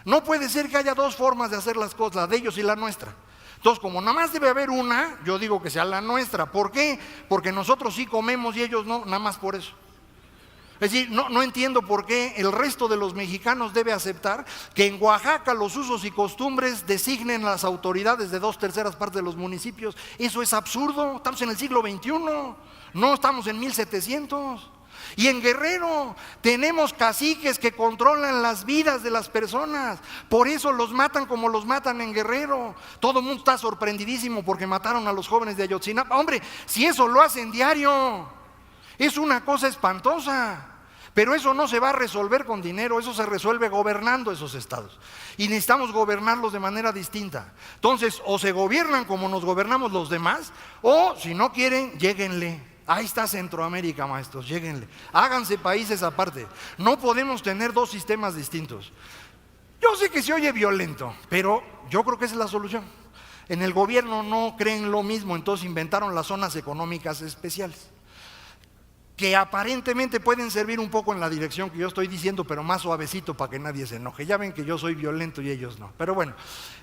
No puede ser que haya dos formas de hacer las cosas, la de ellos y la nuestra. Entonces, como nada más debe haber una, yo digo que sea la nuestra. ¿Por qué? Porque nosotros sí comemos y ellos no, nada más por eso. Es decir, no entiendo por qué el resto de los mexicanos debe aceptar que en Oaxaca los usos y costumbres designen las autoridades de 2/3 partes de los municipios. Eso es absurdo. Estamos en el siglo XXI, no estamos en 1700. Y en Guerrero tenemos caciques que controlan las vidas de las personas. Por eso los matan como los matan en Guerrero. Todo el mundo está sorprendidísimo porque mataron a los jóvenes de Ayotzinapa. Hombre, si eso lo hacen diario, es una cosa espantosa. Pero eso no se va a resolver con dinero, eso se resuelve gobernando esos estados. Y necesitamos gobernarlos de manera distinta. Entonces, o se gobiernan como nos gobernamos los demás, o si no quieren, lléguenle. Ahí está Centroamérica, maestros, lléguenle. Háganse países aparte. No podemos tener dos sistemas distintos. Yo sé que se oye violento, pero yo creo que esa es la solución. En el gobierno no creen lo mismo, entonces inventaron las zonas económicas especiales, que aparentemente pueden servir un poco en la dirección que yo estoy diciendo, pero más suavecito para que nadie se enoje. Ya ven que yo soy violento y ellos no. Pero bueno,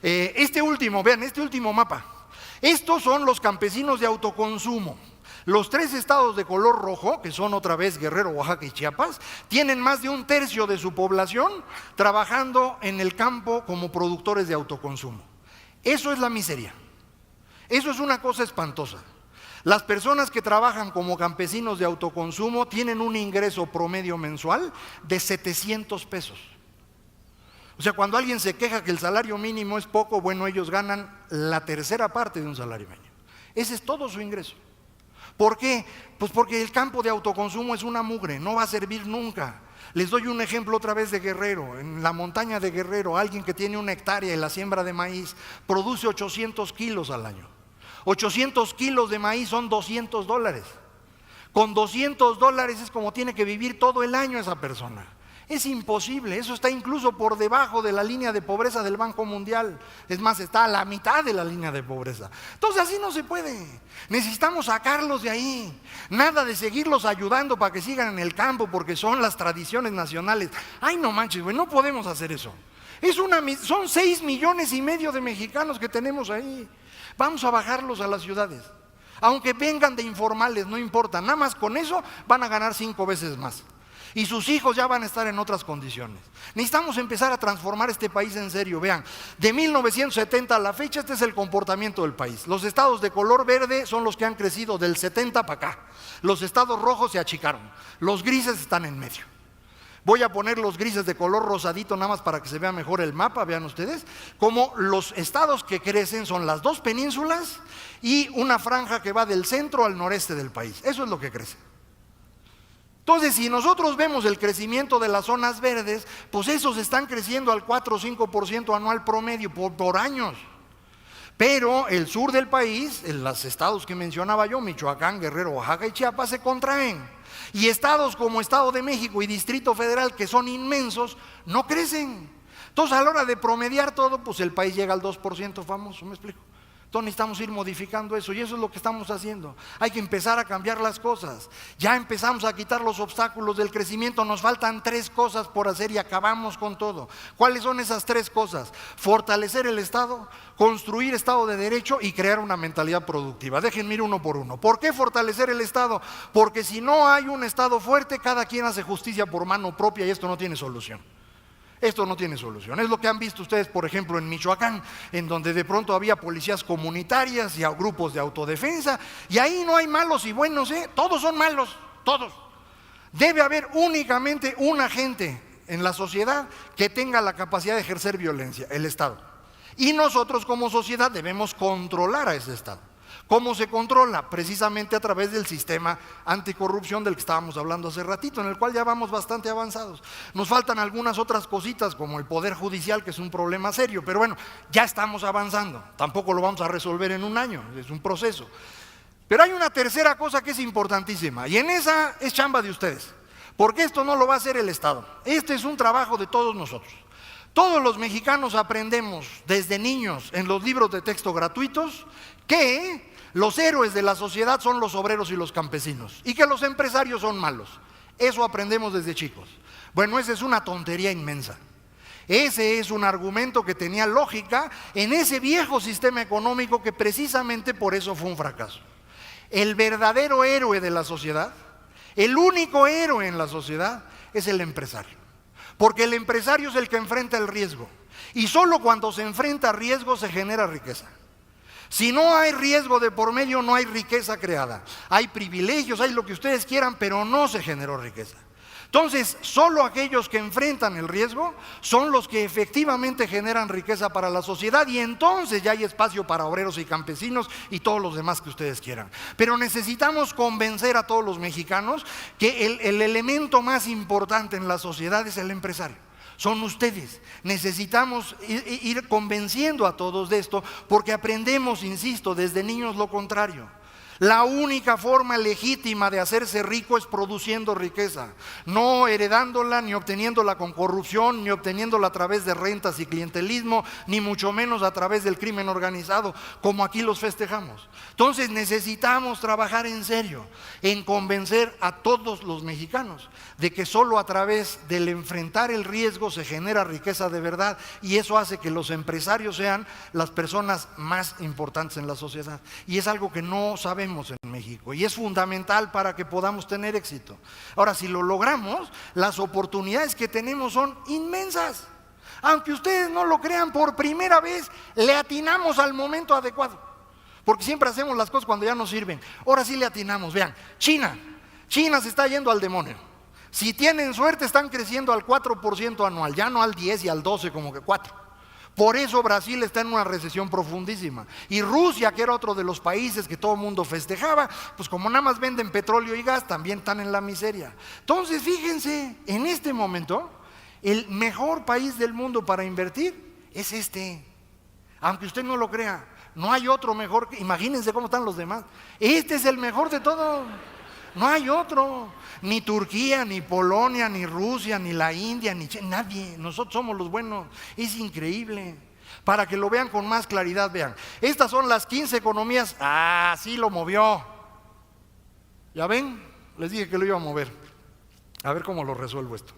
vean este último mapa. Estos son los campesinos de autoconsumo. Los 3 estados de color rojo, que son otra vez Guerrero, Oaxaca y Chiapas, tienen más de 1/3 de su población trabajando en el campo como productores de autoconsumo. Eso es la miseria. Eso es una cosa espantosa. Las personas que trabajan como campesinos de autoconsumo tienen un ingreso promedio mensual de 700 pesos. O sea, cuando alguien se queja que el salario mínimo es poco, bueno, ellos ganan la 1/3 parte de un salario mínimo. Ese es todo su ingreso. ¿Por qué? Pues porque el campo de autoconsumo es una mugre, no va a servir nunca. Les doy un ejemplo otra vez de Guerrero. En la montaña de Guerrero, alguien que tiene 1 hectárea y la siembra de maíz produce 800 kilos al año. 800 kilos de maíz son $200. Con $200 es como tiene que vivir todo el año esa persona. Es imposible, eso está incluso por debajo de la línea de pobreza del Banco Mundial. Es más, está a la mitad de la línea de pobreza. Entonces así no se puede. Necesitamos sacarlos de ahí. Nada de seguirlos ayudando para que sigan en el campo porque son las tradiciones nacionales. Ay, no manches, güey, no podemos hacer eso. Son 6,5 millones de mexicanos que tenemos ahí. Vamos a bajarlos a las ciudades. Aunque vengan de informales, no importa. Nada más con eso van a ganar 5 veces más. Y sus hijos ya van a estar en otras condiciones. Necesitamos empezar a transformar este país en serio. Vean, de 1970 a la fecha, este es el comportamiento del país. Los estados de color verde son los que han crecido del 70 para acá. Los estados rojos se achicaron. Los grises están en medio. Voy a poner los grises de color rosadito nada más para que se vea mejor el mapa. Vean ustedes, como los estados que crecen son las 2 penínsulas y una franja que va del centro al noreste del país. Eso es lo que crece. Entonces, si nosotros vemos el crecimiento de las zonas verdes, pues esos están creciendo al 4 o 5% anual promedio por años. Pero el sur del país, en los estados que mencionaba yo, Michoacán, Guerrero, Oaxaca y Chiapas, se contraen. Y estados como Estado de México y Distrito Federal, que son inmensos, no crecen. Entonces, a la hora de promediar todo, pues el país llega al 2% famoso, ¿me explico? Entonces necesitamos ir modificando eso y eso es lo que estamos haciendo. Hay que empezar a cambiar las cosas. Ya empezamos a quitar los obstáculos del crecimiento. Nos faltan 3 cosas por hacer y acabamos con todo. ¿Cuáles son esas 3 cosas? Fortalecer el Estado, construir Estado de Derecho y crear una mentalidad productiva. Déjenme ir uno por uno. ¿Por qué fortalecer el Estado? Porque si no hay un Estado fuerte, cada quien hace justicia por mano propia y esto no tiene solución. Esto no tiene solución. Es lo que han visto ustedes, por ejemplo, en Michoacán, en donde de pronto había policías comunitarias y grupos de autodefensa, y ahí no hay malos y buenos, todos son malos, todos. Debe haber únicamente un agente en la sociedad que tenga la capacidad de ejercer violencia, el Estado. Y nosotros como sociedad debemos controlar a ese Estado. ¿Cómo se controla? Precisamente a través del sistema anticorrupción del que estábamos hablando hace ratito, en el cual ya vamos bastante avanzados. Nos faltan algunas otras cositas como el poder judicial, que es un problema serio, pero bueno, ya estamos avanzando. Tampoco lo vamos a resolver en un año, es un proceso. Pero hay una tercera cosa que es importantísima, y en esa es chamba de ustedes, porque esto no lo va a hacer el Estado. Este es un trabajo de todos nosotros. Todos los mexicanos aprendemos desde niños en los libros de texto gratuitos que los héroes de la sociedad son los obreros y los campesinos, y que los empresarios son malos. Eso aprendemos desde chicos. Bueno, esa es una tontería inmensa. Ese es un argumento que tenía lógica en ese viejo sistema económico que precisamente por eso fue un fracaso. El verdadero héroe de la sociedad, el único héroe en la sociedad, es el empresario. Porque el empresario es el que enfrenta el riesgo. Y solo cuando se enfrenta a riesgo se genera riqueza. Si no hay riesgo de por medio, no hay riqueza creada. Hay privilegios, hay lo que ustedes quieran, pero no se generó riqueza. Entonces, solo aquellos que enfrentan el riesgo son los que efectivamente generan riqueza para la sociedad, y entonces ya hay espacio para obreros y campesinos y todos los demás que ustedes quieran. Pero necesitamos convencer a todos los mexicanos que el elemento más importante en la sociedad es el empresario. Son ustedes. Necesitamos ir convenciendo a todos de esto, porque aprendemos, insisto, desde niños lo contrario. La única forma legítima de hacerse rico es produciendo riqueza, no heredándola, ni obteniéndola con corrupción, ni obteniéndola a través de rentas y clientelismo, ni mucho menos a través del crimen organizado, como aquí los festejamos. Entonces necesitamos trabajar en serio, en convencer a todos los mexicanos de que solo a través del enfrentar el riesgo se genera riqueza de verdad, y eso hace que los empresarios sean las personas más importantes en la sociedad. Y es algo que no sabemos en México, y es fundamental para que podamos tener éxito. Ahora, si lo logramos, las oportunidades que tenemos son inmensas. Aunque ustedes no lo crean, por primera vez le atinamos al momento adecuado, porque siempre hacemos las cosas cuando ya no sirven. Ahora sí le atinamos. Vean, China se está yendo al demonio. Si tienen suerte están creciendo al 4% anual, ya no al 10 y al 12, como que 4. Por eso Brasil está en una recesión profundísima. Y Rusia, que era otro de los países que todo el mundo festejaba, pues como nada más venden petróleo y gas, también están en la miseria. Entonces, fíjense, en este momento, el mejor país del mundo para invertir es este. Aunque usted no lo crea, no hay otro mejor. Imagínense cómo están los demás. Este es el mejor de todos. No hay otro. Ni Turquía, ni Polonia, ni Rusia, ni la India, ni nadie. Nosotros somos los buenos. Es increíble. Para que lo vean con más claridad, vean. Estas son las 15 economías. Ah, sí lo movió. ¿Ya ven? Les dije que lo iba a mover. A ver cómo lo resuelvo esto.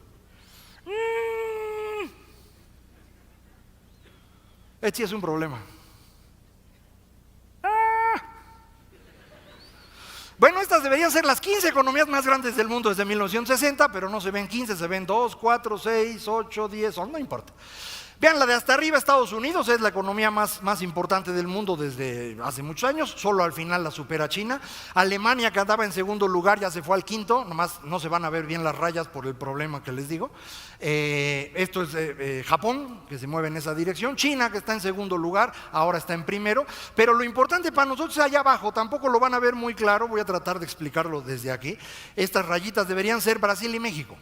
Este sí es un problema. Bueno, estas deberían ser las 15 economías más grandes del mundo desde 1960, pero no se ven 15, se ven 2, 4, 6, 8, 10, no importa. Vean, la de hasta arriba, Estados Unidos, es la economía más importante del mundo desde hace muchos años, solo al final la supera China. Alemania, que andaba en segundo lugar, ya se fue al quinto, nomás no se van a ver bien las rayas por el problema que les digo. Esto es Japón, que se mueve en esa dirección. China, que está en segundo lugar, ahora está en primero. Pero lo importante para nosotros es allá abajo, tampoco lo van a ver muy claro, voy a tratar de explicarlo desde aquí. Estas rayitas deberían ser Brasil y México.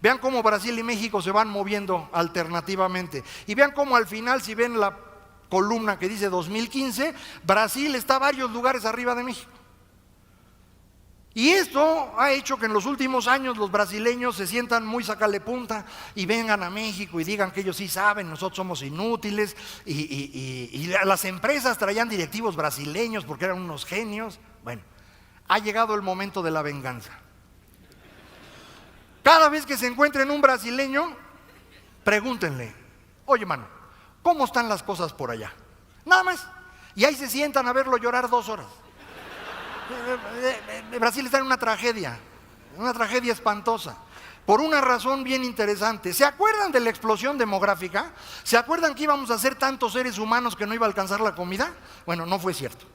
Vean cómo Brasil y México se van moviendo alternativamente. Y vean cómo al final, si ven la columna que dice 2015, Brasil está varios lugares arriba de México. Y esto ha hecho que en los últimos años los brasileños se sientan muy sacalepunta y vengan a México y digan que ellos sí saben, nosotros somos inútiles. Y las empresas traían directivos brasileños porque eran unos genios. Bueno, ha llegado el momento de la venganza. Cada vez que se encuentren un brasileño, pregúntenle: oye, mano, ¿cómo están las cosas por allá? Nada más. Y ahí se sientan a verlo llorar 2 horas. Brasil está en una tragedia espantosa, por una razón bien interesante. ¿Se acuerdan de la explosión demográfica? ¿Se acuerdan que íbamos a ser tantos seres humanos que no iba a alcanzar la comida? Bueno, no fue cierto.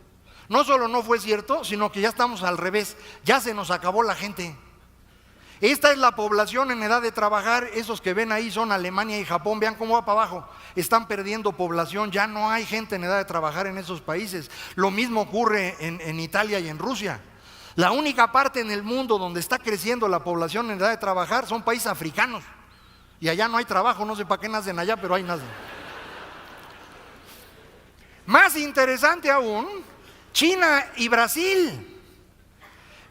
No solo no fue cierto, sino que ya estamos al revés. Ya se nos acabó la gente. Esta es la población en edad de trabajar. Esos que ven ahí son Alemania y Japón. Vean cómo va para abajo. Están perdiendo población. Ya no hay gente en edad de trabajar en esos países. Lo mismo ocurre en Italia y en Rusia. La única parte en el mundo donde está creciendo la población en edad de trabajar son países africanos. Y allá no hay trabajo. No sé para qué nacen allá, pero ahí nacen. Más interesante aún, China y Brasil.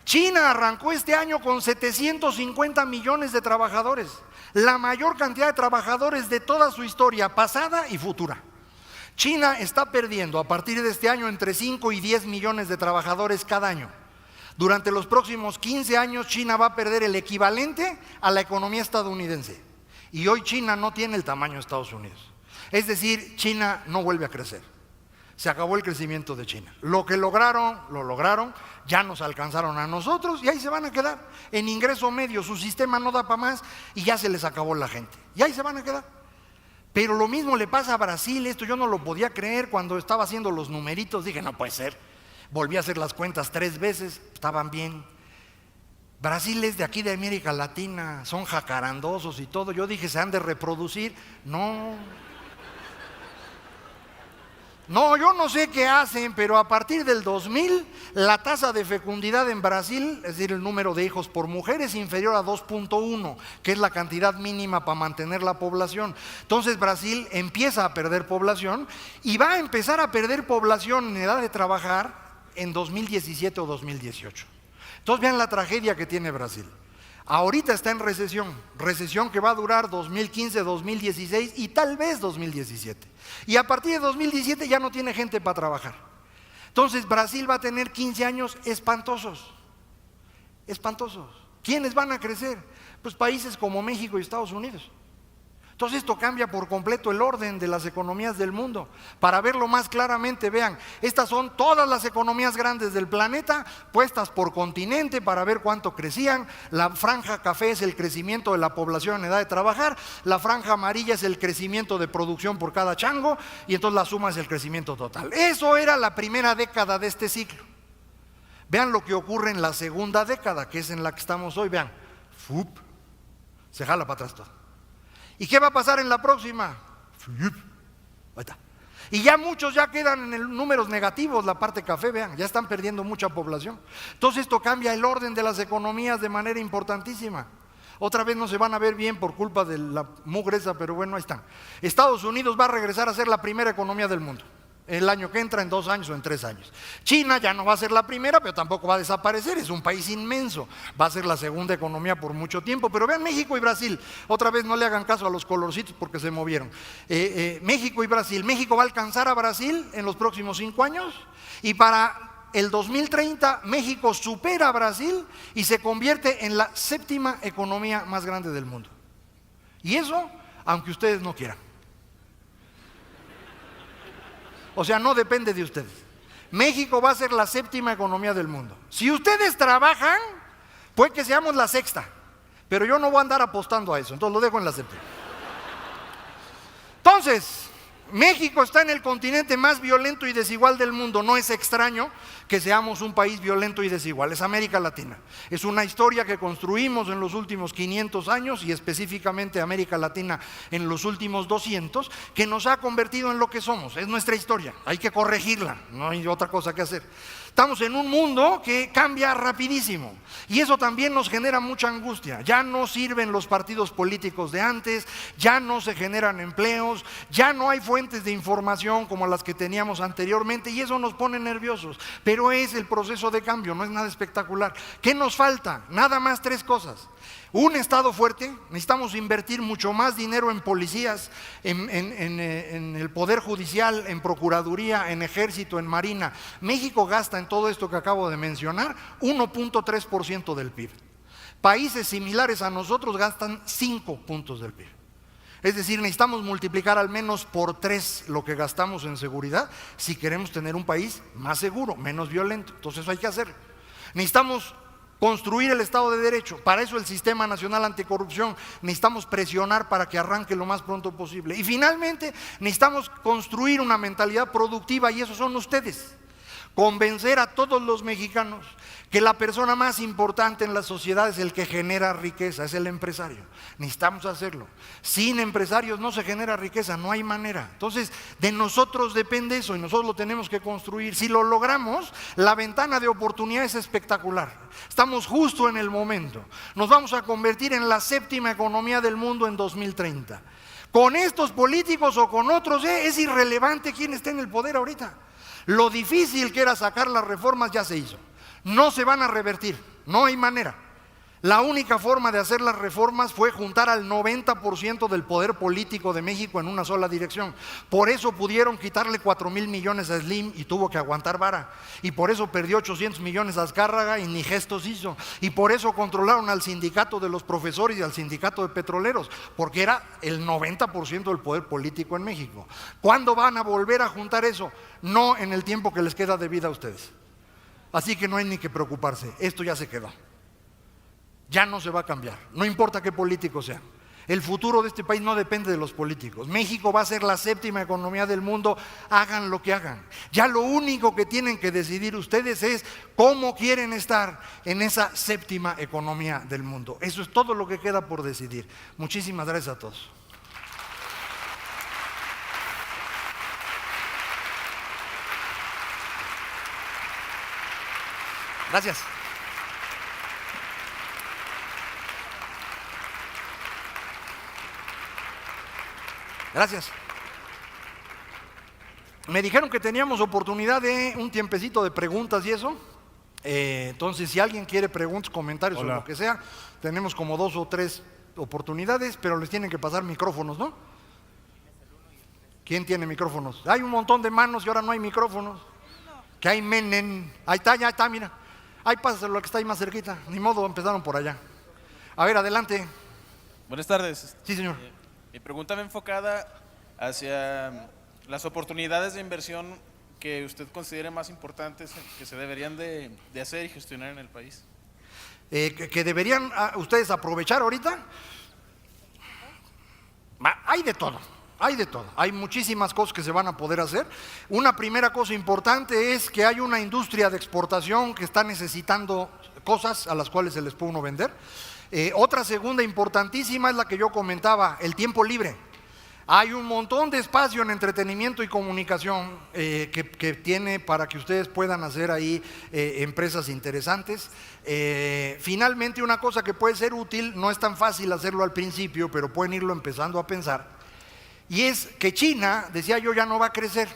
China arrancó este año con 750 millones de trabajadores, la mayor cantidad de trabajadores de toda su historia pasada y futura. China está perdiendo a partir de este año entre 5 y 10 millones de trabajadores cada año. Durante los próximos 15 años China va a perder el equivalente a la economía estadounidense. Y hoy China no tiene el tamaño de Estados Unidos. Es decir, China no vuelve a crecer. Se acabó el crecimiento de China. Lo que lograron, lo lograron, ya nos alcanzaron a nosotros y ahí se van a quedar. En ingreso medio, su sistema no da para más y ya se les acabó la gente. Y ahí se van a quedar. Pero lo mismo le pasa a Brasil. Esto yo no lo podía creer cuando estaba haciendo los numeritos. Dije, no puede ser. Volví a hacer las cuentas 3 veces, estaban bien. Brasil es de aquí de América Latina, son jacarandosos y todo. Yo dije, se han de reproducir. No, yo no sé qué hacen, pero a partir del 2000 la tasa de fecundidad en Brasil, es decir, el número de hijos por mujer, es inferior a 2.1, que es la cantidad mínima para mantener la población. Entonces Brasil empieza a perder población y va a empezar a perder población en edad de trabajar en 2017 o 2018. Entonces vean la tragedia que tiene Brasil. Ahorita está en recesión que va a durar 2015, 2016 y tal vez 2017. Y a partir de 2017 ya no tiene gente para trabajar. Entonces Brasil va a tener 15 años espantosos. Espantosos. ¿Quiénes van a crecer? Pues países como México y Estados Unidos. Entonces esto cambia por completo el orden de las economías del mundo. Para verlo más claramente, vean, estas son todas las economías grandes del planeta puestas por continente para ver cuánto crecían. La franja café es el crecimiento de la población en edad de trabajar, la franja amarilla es el crecimiento de producción por cada chango y entonces la suma es el crecimiento total. Eso era la primera década de este ciclo. Vean lo que ocurre en la segunda década, que es en la que estamos hoy, vean, se jala para atrás todo. ¿Y qué va a pasar en la próxima? Ahí está. Y ya muchos ya quedan en números negativos, la parte café, vean, ya están perdiendo mucha población. Entonces esto cambia el orden de las economías de manera importantísima. Otra vez no se van a ver bien por culpa de la mugre esa, pero bueno, ahí están. Estados Unidos va a regresar a ser la primera economía del mundo. El año que entra, en 2 años o en 3 años. China ya no va a ser la primera, pero tampoco va a desaparecer, es un país inmenso. Va a ser la segunda economía por mucho tiempo. Pero vean México y Brasil, otra vez no le hagan caso a los colorcitos porque se movieron. México y Brasil, México va a alcanzar a Brasil en los próximos 5 años y para el 2030 México supera a Brasil y se convierte en la 7ª economía más grande del mundo. Y eso, aunque ustedes no quieran. O sea, no depende de ustedes. México va a ser la 7ª economía del mundo. Si ustedes trabajan, puede que seamos la 6ª, pero yo no voy a andar apostando a eso, entonces lo dejo en la 7ª. Entonces, México está en el continente más violento y desigual del mundo. No es extraño que seamos un país violento y desigual. Es América Latina. Es una historia que construimos en los últimos 500 años y específicamente América Latina en los últimos 200, que nos ha convertido en lo que somos. Es nuestra historia. Hay que corregirla. No hay otra cosa que hacer. Estamos en un mundo que cambia rapidísimo y eso también nos genera mucha angustia. Ya no sirven los partidos políticos de antes, ya no se generan empleos, ya no hay fuentes de información como las que teníamos anteriormente y eso nos pone nerviosos. Pero es el proceso de cambio, no es nada espectacular. ¿Qué nos falta? Nada más 3 cosas. Un Estado fuerte, necesitamos invertir mucho más dinero en policías, en el Poder Judicial, en Procuraduría, en Ejército, en Marina. México gasta en todo esto que acabo de mencionar 1.3% del PIB. Países similares a nosotros gastan 5 puntos del PIB. Es decir, necesitamos multiplicar al menos por 3 lo que gastamos en seguridad si queremos tener un país más seguro, menos violento. Entonces eso hay que hacer. Necesitamos construir el Estado de Derecho, para eso el Sistema Nacional Anticorrupción, necesitamos presionar para que arranque lo más pronto posible. Y finalmente necesitamos construir una mentalidad productiva y eso son ustedes. Convencer a todos los mexicanos que la persona más importante en la sociedad es el que genera riqueza, es el empresario. Necesitamos hacerlo. Sin empresarios no se genera riqueza, no hay manera. Entonces, de nosotros depende eso y nosotros lo tenemos que construir. Si lo logramos, la ventana de oportunidad es espectacular. Estamos justo en el momento. Nos vamos a convertir en la 7ª economía del mundo en 2030. Con estos políticos o con otros, es irrelevante quién esté en el poder ahorita. Lo difícil que era sacar las reformas ya se hizo. No se van a revertir, no hay manera. La única forma de hacer las reformas fue juntar al 90% del poder político de México en una sola dirección. Por eso pudieron quitarle 4,000 millones a Slim y tuvo que aguantar vara. Y por eso perdió 800 millones a Azcárraga y ni gestos hizo. Y por eso controlaron al sindicato de los profesores y al sindicato de petroleros, porque era el 90% del poder político en México. ¿Cuándo van a volver a juntar eso? No en el tiempo que les queda de vida a ustedes. Así que no hay ni que preocuparse, esto ya se quedó. Ya no se va a cambiar, no importa qué político sea. El futuro de este país no depende de los políticos. México va a ser la 7ª economía del mundo, hagan lo que hagan. Ya lo único que tienen que decidir ustedes es cómo quieren estar en esa 7ª economía del mundo. Eso es todo lo que queda por decidir. Muchísimas gracias a todos. Gracias. Gracias. Me dijeron que teníamos oportunidad de un tiempecito de preguntas y eso. Entonces, si alguien quiere preguntas, comentarios o lo que sea, tenemos como 2 o 3 oportunidades, pero les tienen que pasar micrófonos, ¿no? ¿Quién tiene micrófonos? Hay un montón de manos y ahora no hay micrófonos. Que hay menen. Ahí está, ya está, mira. Ahí pásalo, que está ahí más cerquita. Ni modo, empezaron por allá. A ver, adelante. Buenas tardes. Sí, señor. Mi pregunta va enfocada hacia las oportunidades de inversión que usted considere más importantes que se deberían de hacer y gestionar en el país. Que deberían ustedes aprovechar ahorita. Hay de todo. Hay de todo, hay muchísimas cosas que se van a poder hacer. Una primera cosa importante es que hay una industria de exportación que está necesitando cosas a las cuales se les puede uno vender. Otra segunda importantísima es la que yo comentaba, el tiempo libre. Hay un montón de espacio en entretenimiento y comunicación que tiene para que ustedes puedan hacer ahí empresas interesantes. Finalmente, una cosa que puede ser útil, no es tan fácil hacerlo al principio, pero pueden irlo empezando a pensar. Y es que China, decía yo, ya no va a crecer,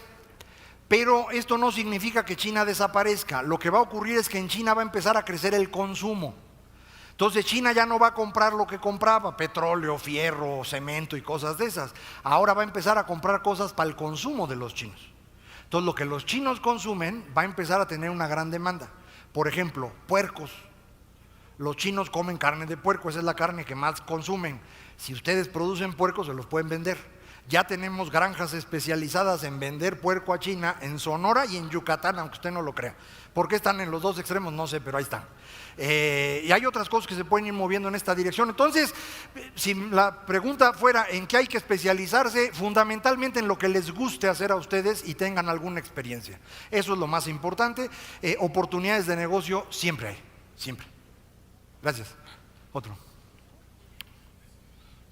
pero esto no significa que China desaparezca. Lo que va a ocurrir es que en China va a empezar a crecer el consumo. Entonces China ya no va a comprar lo que compraba, petróleo, fierro, cemento y cosas de esas. Ahora va a empezar a comprar cosas para el consumo de los chinos. Entonces lo que los chinos consumen va a empezar a tener una gran demanda. Por ejemplo, puercos. Los chinos comen carne de puerco, esa es la carne que más consumen. Si ustedes producen puercos, se los pueden vender. Ya tenemos granjas especializadas en vender puerco a China, en Sonora y en Yucatán, aunque usted no lo crea. ¿Por qué están en los dos extremos? No sé, pero ahí están. Y hay otras cosas que se pueden ir moviendo en esta dirección. Entonces, si la pregunta fuera en qué hay que especializarse, fundamentalmente en lo que les guste hacer a ustedes y tengan alguna experiencia. Eso es lo más importante. Oportunidades de negocio siempre hay, siempre. Gracias. Otro.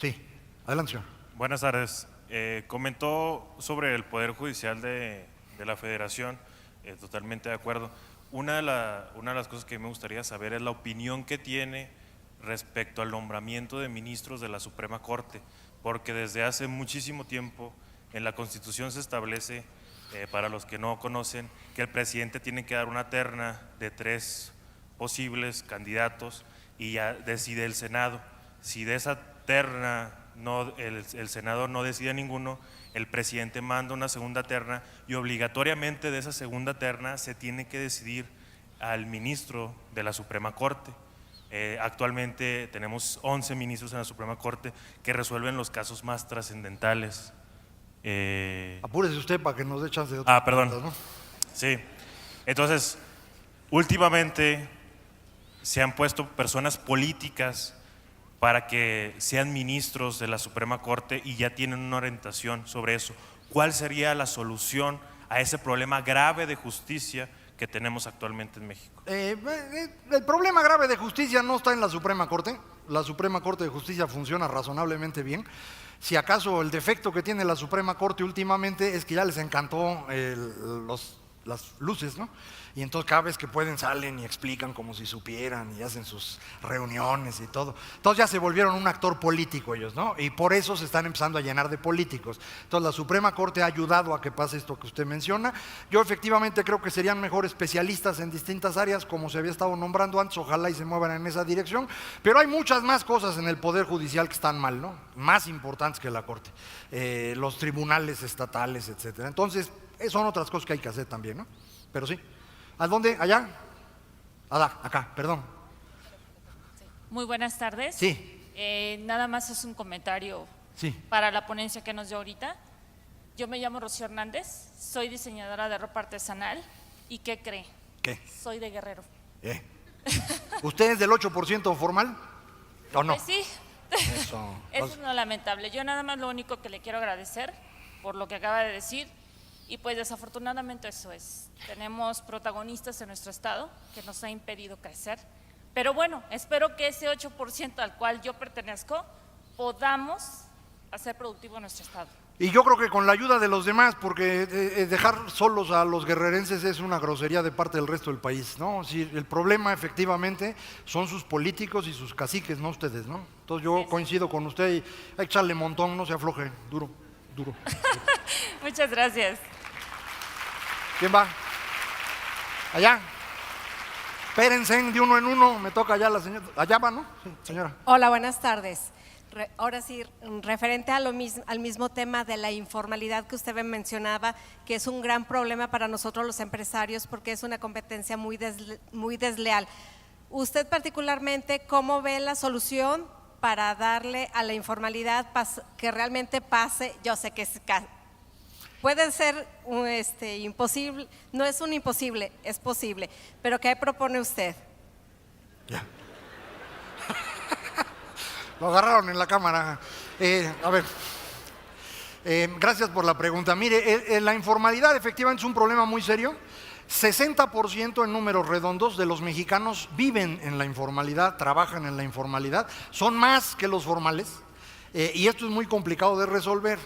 Sí, adelante, señor. Buenas tardes. Comentó sobre el Poder Judicial de la Federación, totalmente de acuerdo. Una de las cosas que me gustaría saber es la opinión que tiene respecto al nombramiento de ministros de la Suprema Corte, porque desde hace muchísimo tiempo en la Constitución se establece, para los que no conocen, que el presidente tiene que dar una terna de 3 posibles candidatos y ya decide el Senado. Si de esa terna el Senado no decide ninguno, el presidente manda una segunda terna y obligatoriamente de esa segunda terna se tiene que decidir al ministro de la Suprema Corte. Actualmente tenemos 11 ministros en la Suprema Corte que resuelven los casos más trascendentales. Apúrese usted para que nos dé chance de otras perdón. preguntas, ¿no? Sí, entonces últimamente se han puesto personas políticas para que sean ministros de la Suprema Corte y ya tienen una orientación sobre eso. ¿Cuál sería la solución a ese problema grave de justicia que tenemos actualmente en México. El problema grave de justicia no está en la Suprema Corte. La Suprema Corte de Justicia funciona razonablemente bien. Si acaso el defecto que tiene la Suprema Corte últimamente es que ya les encantó las luces, ¿no? Y entonces cada vez que pueden salen y explican como si supieran y hacen sus reuniones y todo. Entonces ya se volvieron un actor político ellos, ¿no? Y por eso se están empezando a llenar de políticos. Entonces la Suprema Corte ha ayudado a que pase esto que usted menciona. Yo efectivamente creo que serían mejor especialistas en distintas áreas como se había estado nombrando antes, ojalá y se muevan en esa dirección. Pero hay muchas más cosas en el Poder Judicial que están mal, ¿no? Más importantes que la Corte. Los tribunales estatales, etcétera. Entonces son otras cosas que hay que hacer también, ¿no? Pero sí. ¿A dónde? ¿Allá? Acá, perdón. Muy buenas tardes. Sí. Nada más es un comentario para la ponencia que nos dio ahorita. Yo me llamo Rocío Hernández, soy diseñadora de ropa artesanal. ¿Y qué cree? ¿Qué? Soy de Guerrero. ¿Usted es del 8% formal o no? Pues sí. Eso. Eso es lo lamentable. Yo nada más lo único que le quiero agradecer por lo que acaba de decir. Y pues desafortunadamente eso es. Tenemos protagonistas en nuestro estado que nos ha impedido crecer. Pero bueno, espero que ese 8% al cual yo pertenezco podamos hacer productivo nuestro estado. Y yo creo que con la ayuda de los demás, porque dejar solos a los guerrerenses es una grosería de parte del resto del país, ¿no? Si el problema efectivamente son sus políticos y sus caciques, no ustedes, ¿no? Entonces yo coincido con usted y hay que echarle montón, no se afloje, duro. Muchas gracias. ¿Quién va? Allá. Espérense de uno en uno, me toca allá la señora. Allá va, ¿no? Sí, señora. Hola, buenas tardes. Ahora sí, referente a al mismo tema de la informalidad que usted mencionaba, que es un gran problema para nosotros los empresarios porque es una competencia muy desleal. Usted particularmente, ¿cómo ve la solución para darle a la informalidad que realmente pase? Yo sé que puede ser imposible, no es un imposible, es posible, pero ¿qué propone usted? Ya. Lo agarraron en la cámara. A ver, gracias por la pregunta. Mire, la informalidad efectivamente es un problema muy serio. 60% en números redondos de los mexicanos viven en la informalidad, trabajan en la informalidad, son más que los formales, y esto es muy complicado de resolver.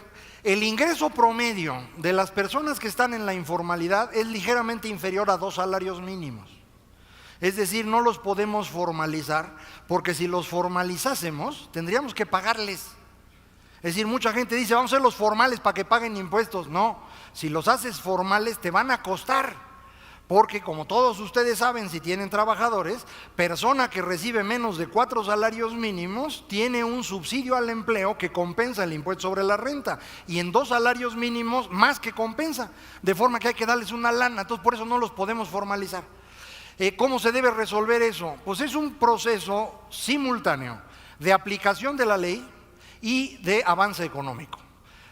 El ingreso promedio de las personas que están en la informalidad es ligeramente inferior a 2 salarios mínimos. Es decir, no los podemos formalizar, porque si los formalizásemos, tendríamos que pagarles. Es decir, mucha gente dice, vamos a hacer los formales para que paguen impuestos. No, si los haces formales te van a costar. Porque como todos ustedes saben, si tienen trabajadores, persona que recibe menos de 4 salarios mínimos tiene un subsidio al empleo que compensa el impuesto sobre la renta, y en 2 salarios mínimos más que compensa, de forma que hay que darles una lana. Entonces por eso no los podemos formalizar. ¿Cómo se debe resolver eso? Pues es un proceso simultáneo de aplicación de la ley y de avance económico.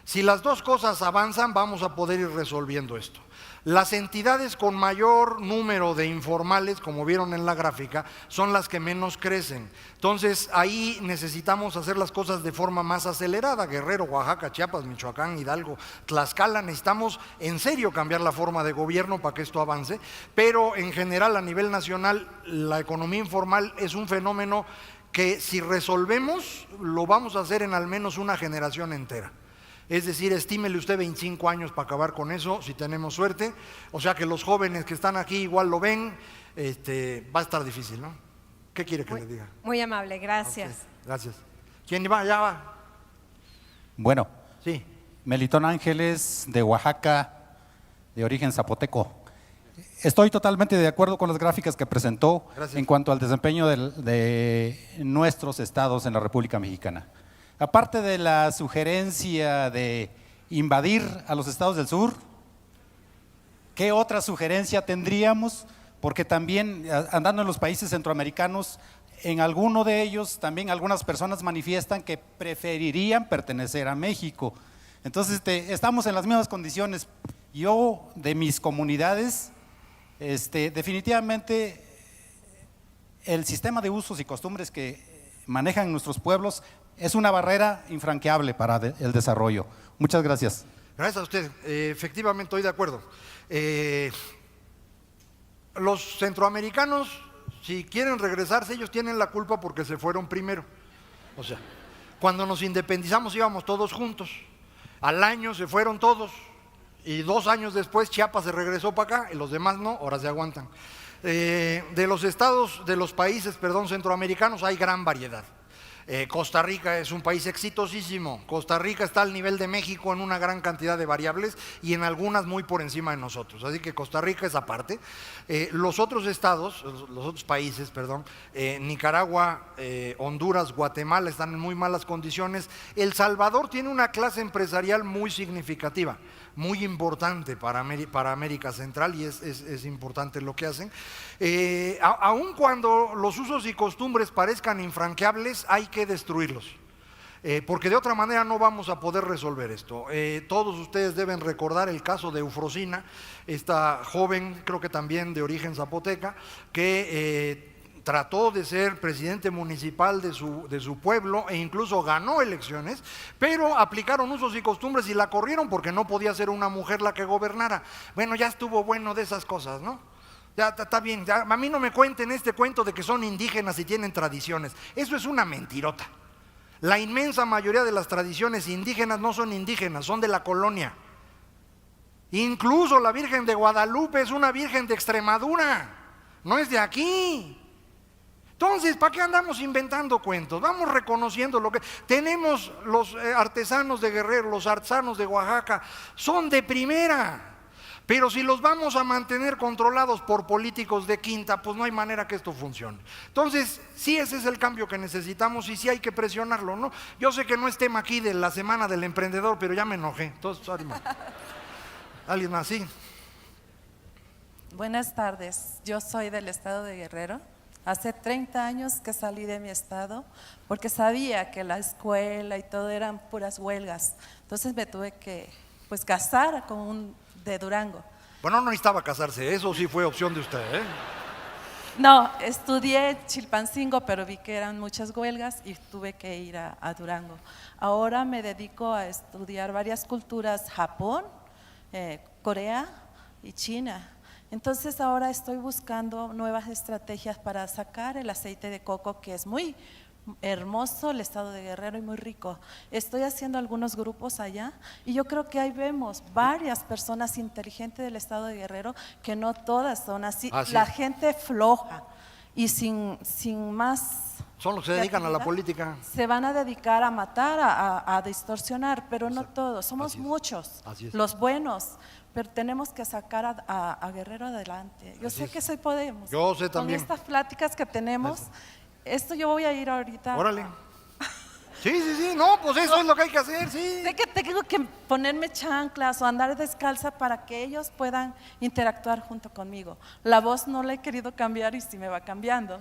Si las dos cosas avanzan, vamos a poder ir resolviendo esto. Las entidades con mayor número de informales, como vieron en la gráfica, son las que menos crecen. Entonces, ahí necesitamos hacer las cosas de forma más acelerada. Guerrero, Oaxaca, Chiapas, Michoacán, Hidalgo, Tlaxcala, necesitamos en serio cambiar la forma de gobierno para que esto avance. Pero en general, a nivel nacional, la economía informal es un fenómeno que si resolvemos, lo vamos a hacer en al menos una generación entera. Es decir, estímele usted 25 años para acabar con eso, si tenemos suerte. O sea que los jóvenes que están aquí igual lo ven, va a estar difícil, ¿no? ¿Qué quiere que le diga? Muy amable, gracias. Okay, gracias. ¿Quién va? Ya va. Bueno, sí. Melitón Ángeles, de Oaxaca, de origen zapoteco. Estoy totalmente de acuerdo con las gráficas que presentó. Gracias. En cuanto al desempeño de nuestros estados en la República Mexicana. Aparte de la sugerencia de invadir a los estados del sur, ¿qué otra sugerencia tendríamos? Porque también andando en los países centroamericanos, en alguno de ellos también algunas personas manifiestan que preferirían pertenecer a México. Entonces estamos en las mismas condiciones. Yo de mis comunidades, definitivamente el sistema de usos y costumbres que manejan nuestros pueblos es una barrera infranqueable para el desarrollo. Muchas gracias. Gracias a usted. Efectivamente, estoy de acuerdo. los centroamericanos, si quieren regresarse, ellos tienen la culpa porque se fueron primero. O sea, cuando nos independizamos íbamos todos juntos. Al año se fueron todos. Y 2 años después Chiapas se regresó para acá y los demás no, ahora se aguantan. De los países centroamericanos hay gran variedad. Costa Rica es un país exitosísimo. Costa Rica está al nivel de México en una gran cantidad de variables y en algunas muy por encima de nosotros. Así que Costa Rica es aparte. Los otros países, Nicaragua, Honduras, Guatemala están en muy malas condiciones. El Salvador tiene una clase empresarial muy significativa, muy importante para América Central, y es importante lo que hacen. Aun cuando los usos y costumbres parezcan infranqueables, hay que destruirlos, porque de otra manera no vamos a poder resolver esto. Todos ustedes deben recordar el caso de Eufrosina, esta joven, creo que también de origen zapoteca, que trató de ser presidente municipal de su pueblo e incluso ganó elecciones, pero aplicaron usos y costumbres y la corrieron porque no podía ser una mujer la que gobernara. Bueno, ya estuvo bueno de esas cosas, ¿no? Ya está bien, ya, a mí no me cuenten este cuento de que son indígenas y tienen tradiciones. Eso es una mentirota. La inmensa mayoría de las tradiciones indígenas no son indígenas, son de la colonia. Incluso la Virgen de Guadalupe es una virgen de Extremadura, no es de aquí. Entonces, ¿para qué andamos inventando cuentos? Vamos reconociendo lo que tenemos. Los artesanos de Guerrero, los artesanos de Oaxaca, son de primera. Pero si los vamos a mantener controlados por políticos de quinta, pues no hay manera que esto funcione. Entonces, sí, ese es el cambio que necesitamos y sí hay que presionarlo, ¿no? Yo sé que no es tema aquí de la Semana del Emprendedor, pero ya me enojé. Entonces, ánimo. ¿Alguien más? Sí. Buenas tardes, yo soy del estado de Guerrero. Hace 30 años que salí de mi estado porque sabía que la escuela y todo eran puras huelgas. Entonces me tuve que casar con un de Durango. Bueno, no necesitaba casarse, eso sí fue opción de usted, ¿eh? No, estudié Chilpancingo, pero vi que eran muchas huelgas y tuve que ir a Durango. Ahora me dedico a estudiar varias culturas, Japón, Corea y China. Entonces ahora estoy buscando nuevas estrategias para sacar el aceite de coco, que es muy hermoso el estado de Guerrero y muy rico. Estoy haciendo algunos grupos allá y yo creo que ahí vemos varias personas inteligentes del estado de Guerrero, que no todas son así. La gente floja y sin más. Son los que se dedican a la política. Se van a dedicar a matar, a distorsionar, pero no todos. Somos muchos, los buenos, pero tenemos que sacar a Guerrero adelante. Yo sé que sí podemos. Yo sé también. Con estas pláticas que tenemos. Esto yo voy a ir ahorita. Órale. Sí, no, pues eso es lo que hay que hacer, sí. Sé que tengo que ponerme chanclas o andar descalza para que ellos puedan interactuar junto conmigo. La voz no la he querido cambiar y sí me va cambiando.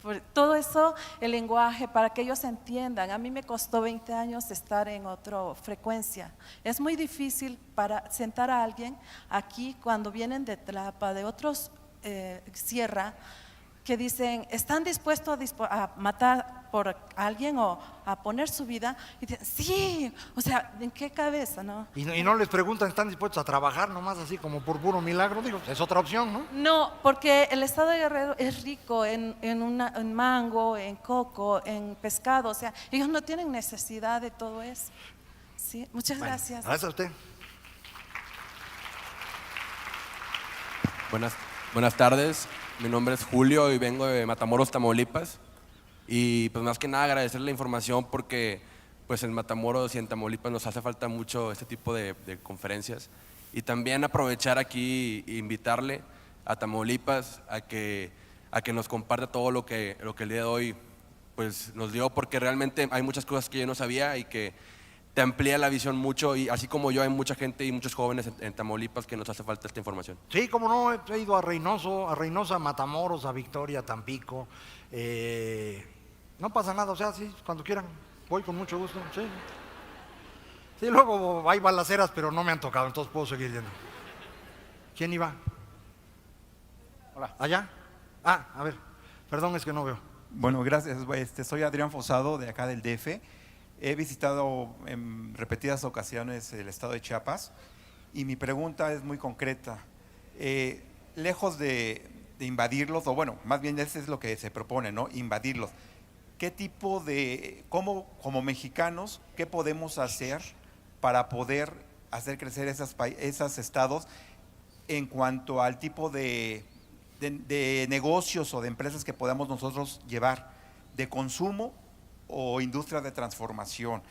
Por todo eso, el lenguaje, para que ellos entiendan. A mí me costó 20 años estar en otra frecuencia. Es muy difícil para sentar a alguien aquí cuando vienen de Tlapa, de otros sierra, que dicen, ¿están dispuestos a matar por alguien o a poner su vida? Y dicen, sí, o sea, ¿en qué cabeza, no? Y no les preguntan, ¿están dispuestos a trabajar nomás así como por puro milagro? Digo, es otra opción, ¿no? No, porque el estado de Guerrero es rico en mango, en coco, en pescado, o sea, ellos no tienen necesidad de todo eso. Sí, muchas gracias. Gracias a usted. Buenas tardes. Mi nombre es Julio y vengo de Matamoros, Tamaulipas, y pues más que nada agradecer la información porque pues en Matamoros y en Tamaulipas nos hace falta mucho este tipo de conferencias, y también aprovechar aquí e invitarle a Tamaulipas a que nos comparta todo lo que el día de hoy pues nos dio, porque realmente hay muchas cosas que yo no sabía y que te amplía la visión mucho, y así como yo hay mucha gente y muchos jóvenes en Tamaulipas que nos hace falta esta información. Sí, como no, he ido a Reynosa, Matamoros, a Victoria, a Tampico. No pasa nada, o sea, sí, cuando quieran, voy con mucho gusto, sí. Sí, luego hay balaceras, pero no me han tocado, entonces puedo seguir yendo. ¿Quién iba? Hola. ¿Allá? Ah, a ver, perdón, es que no veo. Bueno, gracias. Soy Adrián Fosado, de acá del DF. He visitado en repetidas ocasiones el estado de Chiapas y mi pregunta es muy concreta. Lejos de invadirlos, o bueno, más bien eso es lo que se propone, ¿no? Invadirlos. ¿Qué tipo de, como mexicanos, qué podemos hacer para poder hacer crecer esos estados en cuanto al tipo de negocios o de empresas que podamos nosotros llevar, de consumo o industria de transformación?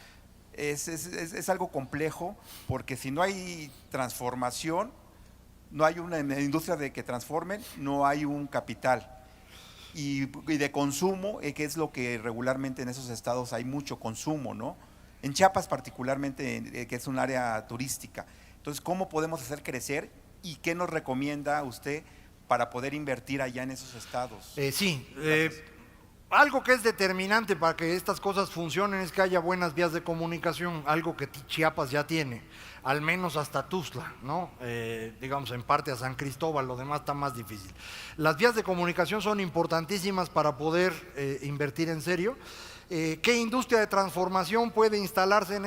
Es algo complejo, porque si no hay transformación, no hay una industria de que transformen, no hay un capital. Y de consumo, que es lo que regularmente en esos estados hay mucho consumo, ¿no? En Chiapas particularmente, que es un área turística. Entonces, ¿cómo podemos hacer crecer y qué nos recomienda usted para poder invertir allá en esos estados? Algo que es determinante para que estas cosas funcionen es que haya buenas vías de comunicación, algo que Chiapas ya tiene, al menos hasta Tuxtla, ¿no? Digamos en parte a San Cristóbal, lo demás está más difícil. Las vías de comunicación son importantísimas para poder invertir en serio. ¿Qué industria de transformación puede instalarse en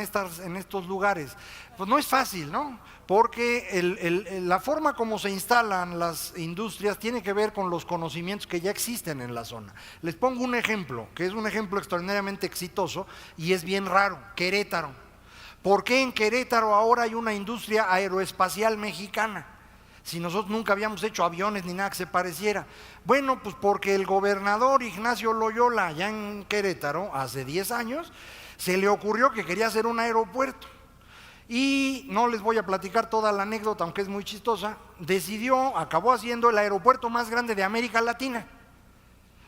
estos lugares? Pues no es fácil, ¿no? Porque la forma como se instalan las industrias tiene que ver con los conocimientos que ya existen en la zona. Les pongo un ejemplo, que es un ejemplo extraordinariamente exitoso y es bien raro: Querétaro. ¿Por qué en Querétaro ahora hay una industria aeroespacial mexicana? Si nosotros nunca habíamos hecho aviones ni nada que se pareciera. Bueno, pues porque el gobernador Ignacio Loyola, allá en Querétaro, hace 10 años, se le ocurrió que quería hacer un aeropuerto. Y no les voy a platicar toda la anécdota, aunque es muy chistosa. Acabó haciendo el aeropuerto más grande de América Latina.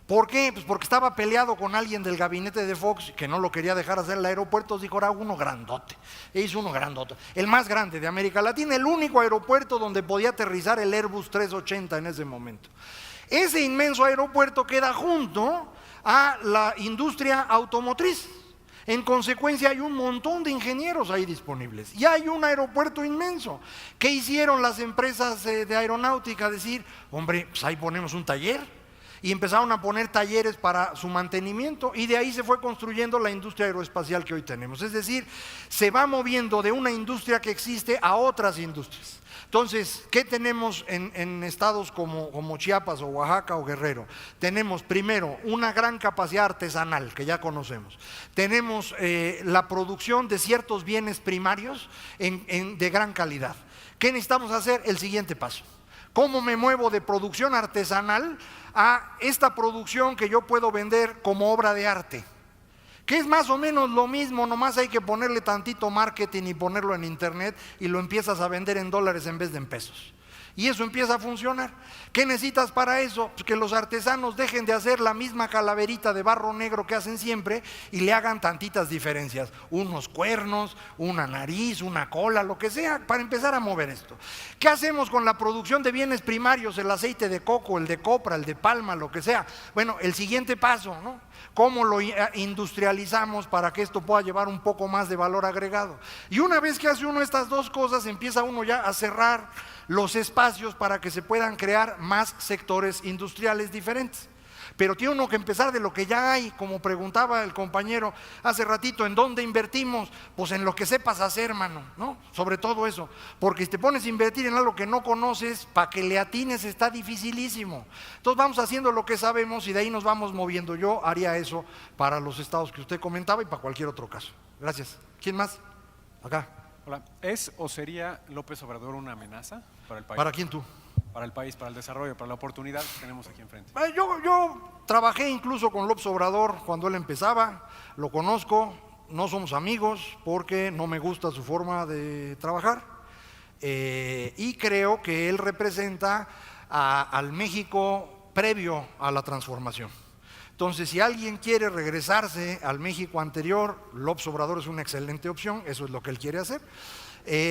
¿Por qué? Pues porque estaba peleado con alguien del gabinete de Fox que no lo quería dejar hacer el aeropuerto. Dijo, era uno grandote. E hizo uno grandote. El más grande de América Latina, el único aeropuerto donde podía aterrizar el Airbus 380 en ese momento. Ese inmenso aeropuerto queda junto a la industria automotriz. En consecuencia, hay un montón de ingenieros ahí disponibles. Y hay un aeropuerto inmenso. ¿Qué hicieron las empresas de aeronáutica? Decir, hombre, pues ahí ponemos un taller. Y empezaron a poner talleres para su mantenimiento, y de ahí se fue construyendo la industria aeroespacial que hoy tenemos. Es decir, se va moviendo de una industria que existe a otras industrias. Entonces, ¿qué tenemos en estados como Chiapas o Oaxaca o Guerrero? Tenemos primero una gran capacidad artesanal que ya conocemos. Tenemos la producción de ciertos bienes primarios de gran calidad. ¿Qué necesitamos hacer? El siguiente paso. ¿Cómo me muevo de producción artesanal a esta producción que yo puedo vender como obra de arte? Que es más o menos lo mismo, nomás hay que ponerle tantito marketing y ponerlo en internet y lo empiezas a vender en dólares en vez de en pesos. Y eso empieza a funcionar. ¿Qué necesitas para eso? Pues que los artesanos dejen de hacer la misma calaverita de barro negro que hacen siempre y le hagan tantitas diferencias. Unos cuernos, una nariz, una cola, lo que sea, para empezar a mover esto. ¿Qué hacemos con la producción de bienes primarios? El aceite de coco, el de copra, el de palma, lo que sea. Bueno, el siguiente paso, ¿no? ¿Cómo lo industrializamos para que esto pueda llevar un poco más de valor agregado? Y una vez que hace uno estas dos cosas, empieza uno ya a cerrar los espacios para que se puedan crear más sectores industriales diferentes. Pero tiene uno que empezar de lo que ya hay, como preguntaba el compañero hace ratito, ¿en dónde invertimos? Pues en lo que sepas hacer, mano, ¿no? Sobre todo eso, porque si te pones a invertir en algo que no conoces, para que le atines está dificilísimo. Entonces vamos haciendo lo que sabemos y de ahí nos vamos moviendo. Yo haría eso para los estados que usted comentaba y para cualquier otro caso. Gracias. ¿Quién más? Acá. Hola, ¿es o sería López Obrador una amenaza para el país? ¿Para quién tú? Para el país, para el desarrollo, para la oportunidad que tenemos aquí enfrente. Yo trabajé incluso con López Obrador cuando él empezaba, lo conozco, no somos amigos porque no me gusta su forma de trabajar y creo que él representa al México previo a la transformación. Entonces, si alguien quiere regresarse al México anterior, López Obrador es una excelente opción, eso es lo que él quiere hacer.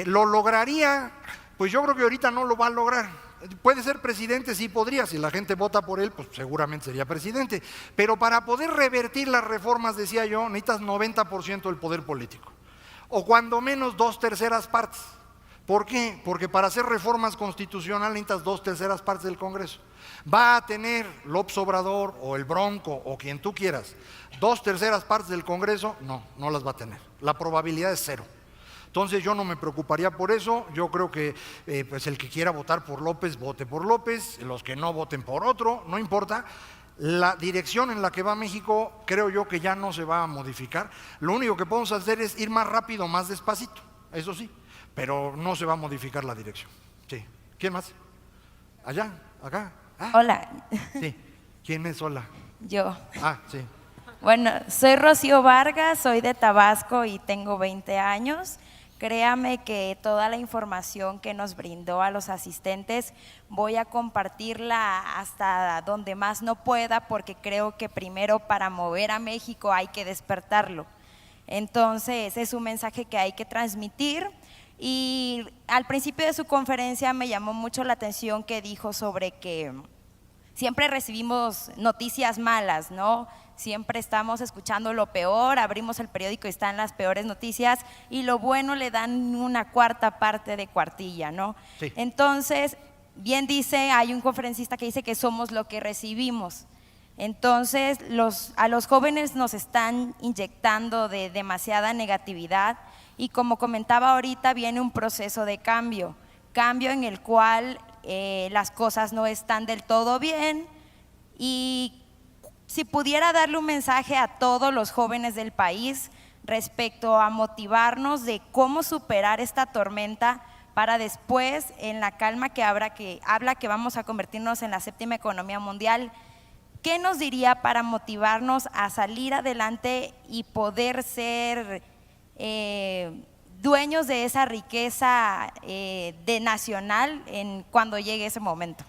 ¿Lo lograría? Pues yo creo que ahorita no lo va a lograr. ¿Puede ser presidente? Sí podría, si la gente vota por él, pues seguramente sería presidente. Pero para poder revertir las reformas, decía yo, necesitas 90% del poder político. O cuando menos 2/3 partes. ¿Por qué? Porque para hacer reformas constitucionales necesitas 2/3 partes del Congreso. ¿Va a tener López Obrador o el Bronco o quien tú quieras 2/3 partes del Congreso? No, no las va a tener. La probabilidad es 0. Entonces yo no me preocuparía por eso, yo creo que pues el que quiera votar por López, vote por López, los que no voten por otro, no importa. La dirección en la que va México creo yo que ya no se va a modificar. Lo único que podemos hacer es ir más rápido, más despacito, eso sí, pero no se va a modificar la dirección. Sí. ¿Quién más? Allá, acá. Ah, Hola, sí. ¿Quién es hola? yo. Ah, sí. Bueno, soy Rocío Vargas, soy de Tabasco y tengo 20 años. Créame que toda la información que nos brindó a los asistentes voy a compartirla hasta donde más no pueda, porque creo que primero para mover a México hay que despertarlo. Entonces es un mensaje que hay que transmitir. Y al principio de su conferencia me llamó mucho la atención que dijo sobre que siempre recibimos noticias malas, ¿no? Siempre estamos escuchando lo peor, abrimos el periódico y están las peores noticias, y lo bueno le dan una cuarta parte de cuartilla, ¿no? Sí. Entonces, bien dice, hay un conferencista que dice que somos lo que recibimos. Entonces, a los jóvenes nos están inyectando de demasiada negatividad, y como comentaba ahorita, viene un proceso de cambio en el cual las cosas no están del todo bien. Y si pudiera darle un mensaje a todos los jóvenes del país respecto a motivarnos de cómo superar esta tormenta para después, en la calma que habla que vamos a convertirnos en la 7ª economía mundial, ¿qué nos diría para motivarnos a salir adelante y poder ser dueños de esa riqueza de nacional cuando llegue ese momento?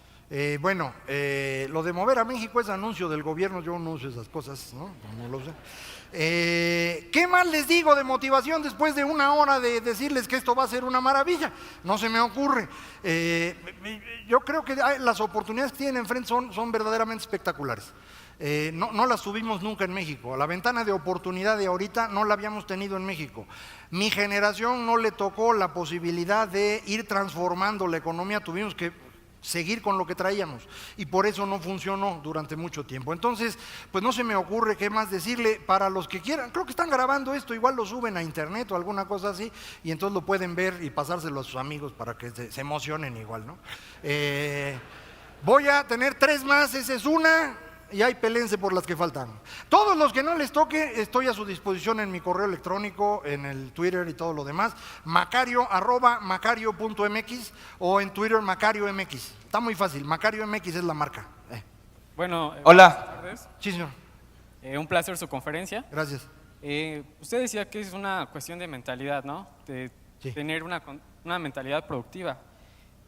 Bueno, lo de mover a México es anuncio del gobierno, yo no uso esas cosas, ¿no? No lo sé. ¿Qué más les digo de motivación después de una hora de decirles que esto va a ser una maravilla? No se me ocurre. Yo creo que las oportunidades que tienen enfrente son verdaderamente espectaculares. No las tuvimos nunca en México. La ventana de oportunidad de ahorita no la habíamos tenido en México. Mi generación no le tocó la posibilidad de ir transformando la economía, tuvimos que seguir con lo que traíamos, y por eso no funcionó durante mucho tiempo. Entonces, pues no se me ocurre qué más decirle. Para los que quieran, creo que están grabando esto, igual lo suben a internet o alguna cosa así, y entonces lo pueden ver y pasárselo a sus amigos para que se emocionen igual, ¿no? Voy a tener 3 más, esa es una, y ahí pelense por las que faltan. Todos los que no les toque, estoy a su disposición en mi correo electrónico, en el Twitter y todo lo demás, macario@macario.mx, o en Twitter MacarioMX. Está muy fácil, Macario MX es la marca. Bueno, Hola. buenas tardes. Sí, señor. Un placer su conferencia. Gracias. Usted decía que es una cuestión de mentalidad, ¿no? De Sí. tener una mentalidad productiva.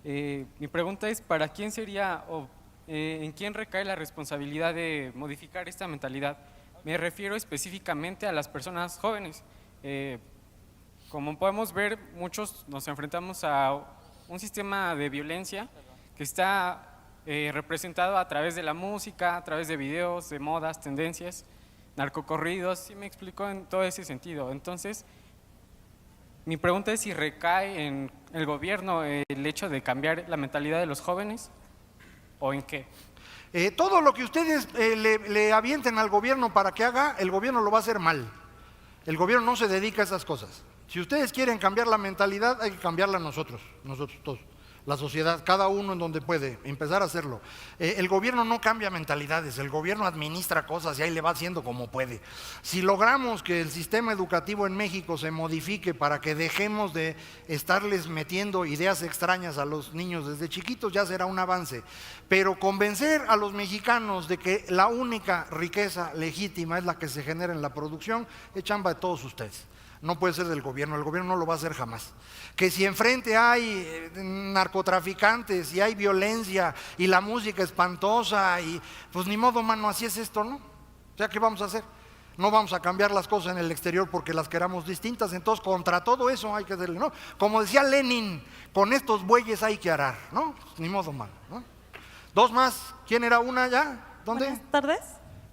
Mi pregunta es, ¿para quién sería o en quién recae la responsabilidad de modificar esta mentalidad? Me refiero específicamente a las personas jóvenes. Como podemos ver, muchos nos enfrentamos a un sistema de violencia que está representado a través de la música, a través de videos, de modas, tendencias, narcocorridos, ¿sí me explico? En todo ese sentido. Entonces, mi pregunta es si recae en el gobierno el hecho de cambiar la mentalidad de los jóvenes, ¿o en qué? Todo lo que ustedes le avienten al gobierno para que haga, el gobierno lo va a hacer mal. El gobierno no se dedica a esas cosas. Si ustedes quieren cambiar la mentalidad, hay que cambiarla nosotros todos. La sociedad, cada uno en donde puede, empezar a hacerlo. El gobierno no cambia mentalidades, el gobierno administra cosas y ahí le va haciendo como puede. Si logramos que el sistema educativo en México se modifique para que dejemos de estarles metiendo ideas extrañas a los niños desde chiquitos, ya será un avance. Pero convencer a los mexicanos de que la única riqueza legítima es la que se genera en la producción, es chamba de todos ustedes. No puede ser del gobierno, el gobierno no lo va a hacer jamás. Que si enfrente hay narcotraficantes y hay violencia y la música espantosa, y pues ni modo, mano, así es esto, ¿no? O sea, ¿qué vamos a hacer? No vamos a cambiar las cosas en el exterior porque las queramos distintas, entonces contra todo eso hay que hacerle, ¿no? Como decía Lenin, con estos bueyes hay que arar, ¿no? Ni modo, mano, ¿no? 2 más, ¿quién era una ya? ¿Dónde? Buenas tardes.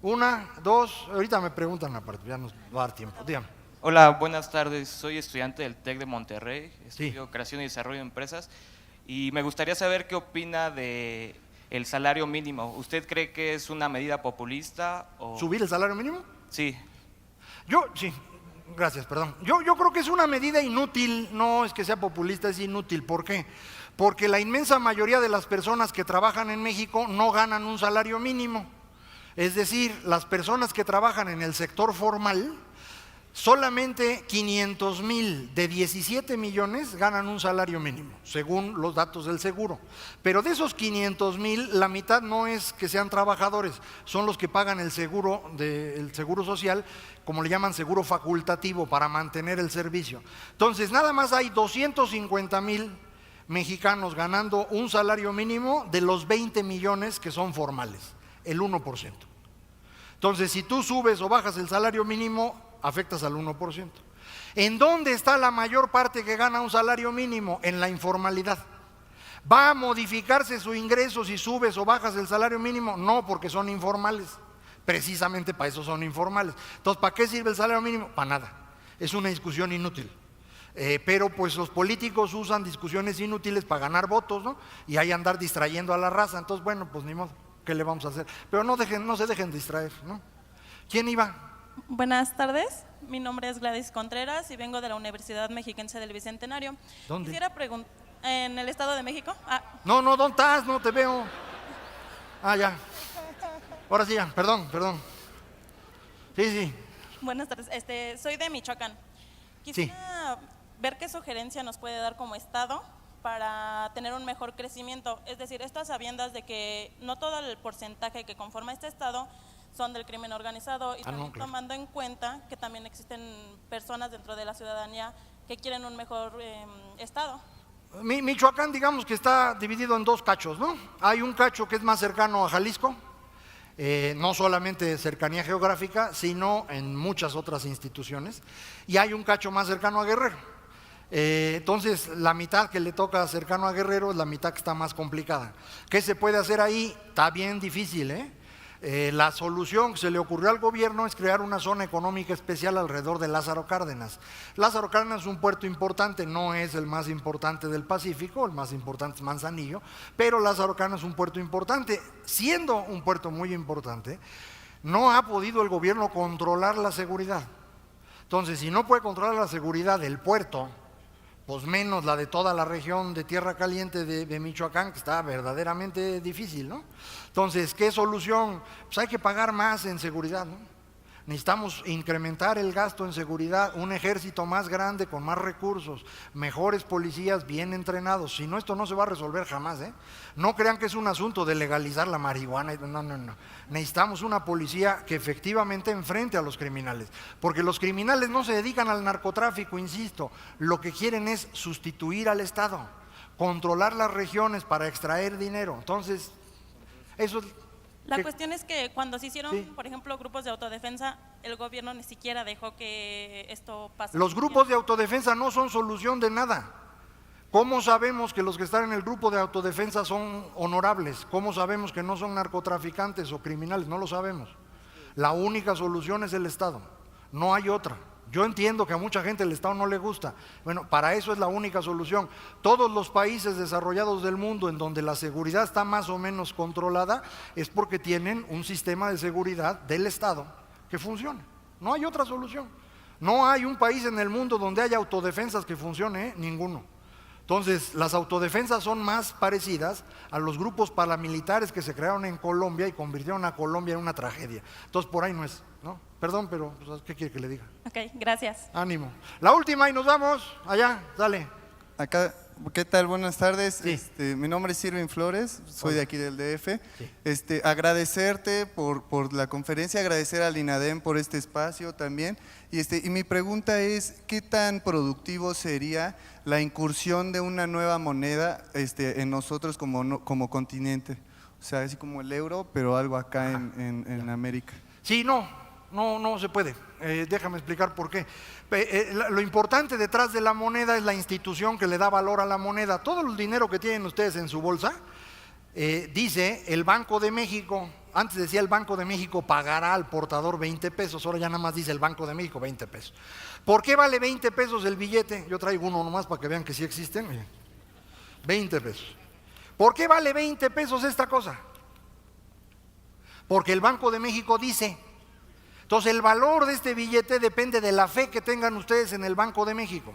1, 2, ahorita me preguntan aparte, ya nos va a dar tiempo, dígame. Hola, buenas tardes. Soy estudiante del TEC de Monterrey, estudio Creación y Desarrollo de Empresas, y me gustaría saber qué opina de el salario mínimo. ¿Usted cree que es una medida populista o...? ¿Subir el salario mínimo? Sí. Sí. Gracias, perdón. Yo creo que es una medida inútil, no es que sea populista, es inútil. ¿Por qué? Porque la inmensa mayoría de las personas que trabajan en México no ganan un salario mínimo. Es decir, las personas que trabajan en el sector formal, solamente 500,000 de 17 millones ganan un salario mínimo, según los datos del seguro. Pero de esos 500,000, la mitad no es que sean trabajadores, son los que pagan el seguro social, como le llaman seguro facultativo, para mantener el servicio. Entonces, nada más hay 250,000 mexicanos ganando un salario mínimo de los 20 millones que son formales, el 1%. Entonces, si tú subes o bajas el salario mínimo, afectas al 1%. ¿En dónde está la mayor parte que gana un salario mínimo? En la informalidad. ¿Va a modificarse su ingreso si subes o bajas el salario mínimo? No, porque son informales. Precisamente para eso son informales. Entonces, ¿para qué sirve el salario mínimo? Para nada. Es una discusión inútil. Pero pues los políticos usan discusiones inútiles para ganar votos, ¿no? Y ahí andar distrayendo a la raza. Entonces, bueno, pues ni modo, ¿qué le vamos a hacer? Pero no se dejen distraer, ¿no? ¿Quién iba? Buenas tardes, mi nombre es Gladys Contreras y vengo de la Universidad Mexiquense del Bicentenario. ¿Dónde? Quisiera preguntar, ¿en el Estado de México? No, ¿dónde estás? No te veo. Ya. Ahora sí, ya, perdón. Sí. Buenas tardes, soy de Michoacán. Quisiera ver qué sugerencia nos puede dar como Estado para tener un mejor crecimiento. Es decir, estas sabiendas de que no todo el porcentaje que conforma este Estado son del crimen organizado y también tomando en cuenta que también existen personas dentro de la ciudadanía que quieren un mejor Estado. Michoacán, digamos que está dividido en dos cachos, ¿no? Hay un cacho que es más cercano a Jalisco, no solamente cercanía geográfica, sino en muchas otras instituciones, y hay un cacho más cercano a Guerrero. Entonces, la mitad que le toca cercano a Guerrero es la mitad que está más complicada. ¿Qué se puede hacer ahí? Está bien difícil, la solución que se le ocurrió al gobierno es crear una zona económica especial alrededor de Lázaro Cárdenas. Lázaro Cárdenas es un puerto importante, no es el más importante del Pacífico, el más importante es Manzanillo, pero Lázaro Cárdenas es un puerto importante. Siendo un puerto muy importante, no ha podido el gobierno controlar la seguridad. Entonces, si no puede controlar la seguridad del puerto, pues menos la de toda la región de Tierra Caliente de Michoacán, que está verdaderamente difícil, ¿no? Entonces, ¿qué solución? Pues hay que pagar más en seguridad, ¿no? Necesitamos incrementar el gasto en seguridad, un ejército más grande, con más recursos, mejores policías bien entrenados. Si no, esto no se va a resolver jamás, No crean que es un asunto de legalizar la marihuana. No. Necesitamos una policía que efectivamente enfrente a los criminales. Porque los criminales no se dedican al narcotráfico, insisto. Lo que quieren es sustituir al Estado, controlar las regiones para extraer dinero. Entonces, eso es... La cuestión es que cuando se hicieron, por ejemplo, grupos de autodefensa, el gobierno ni siquiera dejó que esto pasara. Los grupos de autodefensa no son solución de nada. ¿Cómo sabemos que los que están en el grupo de autodefensa son honorables? ¿Cómo sabemos que no son narcotraficantes o criminales? No lo sabemos. La única solución es el Estado, no hay otra. Yo entiendo que a mucha gente el Estado no le gusta. Bueno, para eso es la única solución. Todos los países desarrollados del mundo en donde la seguridad está más o menos controlada es porque tienen un sistema de seguridad del Estado que funciona. No hay otra solución. No hay un país en el mundo donde haya autodefensas que funcione, ninguno. Entonces, las autodefensas son más parecidas a los grupos paramilitares que se crearon en Colombia y convirtieron a Colombia en una tragedia. Entonces, por ahí no es, ¿no? Perdón, pero pues, ¿qué quiere que le diga? Ok, gracias. Ánimo. La última y nos vamos. Allá, dale. Acá, ¿qué tal? Buenas tardes. Mi nombre es Irving Flores, soy de aquí del DF. Agradecerte por la conferencia, agradecer al INADEM por este espacio también. Y mi pregunta es, ¿qué tan productivo sería la incursión de una nueva moneda en nosotros como continente? O sea, así como el euro, pero algo acá en América. Sí, no se puede. Déjame explicar por qué. Lo importante detrás de la moneda es la institución que le da valor a la moneda. Todo el dinero que tienen ustedes en su bolsa, dice el Banco de México, antes decía el Banco de México pagará al portador 20 pesos, ahora ya nada más dice el Banco de México 20 pesos. ¿Por qué vale 20 pesos el billete? Yo traigo uno nomás para que vean que sí existen. 20 pesos. ¿Por qué vale 20 pesos esta cosa? Porque el Banco de México dice, Entonces el valor de este billete depende de la fe que tengan ustedes en el Banco de México.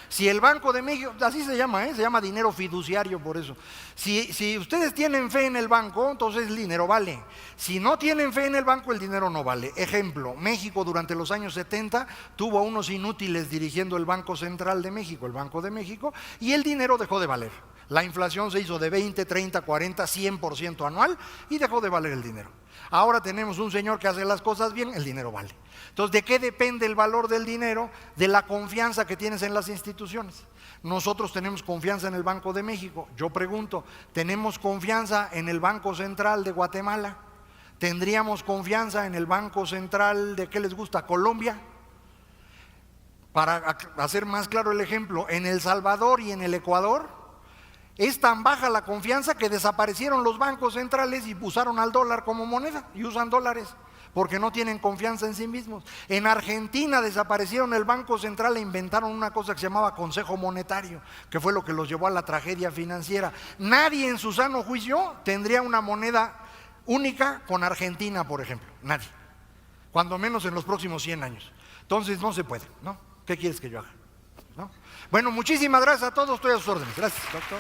Si el Banco de México, así se llama, se llama dinero fiduciario por eso. Si ustedes tienen fe en el banco, entonces el dinero vale. Si no tienen fe en el banco, el dinero no vale. Ejemplo, México durante los años 70 tuvo a unos inútiles dirigiendo el Banco Central de México, el Banco de México, y el dinero dejó de valer. La inflación se hizo de 20, 30, 40, 100% anual y dejó de valer el dinero. Ahora tenemos un señor que hace las cosas bien, el dinero vale. Entonces, ¿de qué depende el valor del dinero? De la confianza que tienes en las instituciones. Nosotros tenemos confianza en el Banco de México. Yo pregunto, ¿tenemos confianza en el Banco Central de Guatemala? ¿Tendríamos confianza en el Banco Central de, ¿qué les gusta? Colombia. Para hacer más claro el ejemplo, en El Salvador y en el Ecuador, es tan baja la confianza que desaparecieron los bancos centrales y usaron al dólar como moneda y usan dólares porque no tienen confianza en sí mismos. En Argentina desaparecieron el Banco Central e inventaron una cosa que se llamaba Consejo Monetario, que fue lo que los llevó a la tragedia financiera. Nadie en su sano juicio tendría una moneda única con Argentina, por ejemplo. Nadie. Cuando menos en los próximos 100 años. Entonces no se puede, ¿no? ¿Qué quieres que yo haga? ¿No? Bueno, muchísimas gracias a todos. Estoy a sus órdenes. Gracias, doctor.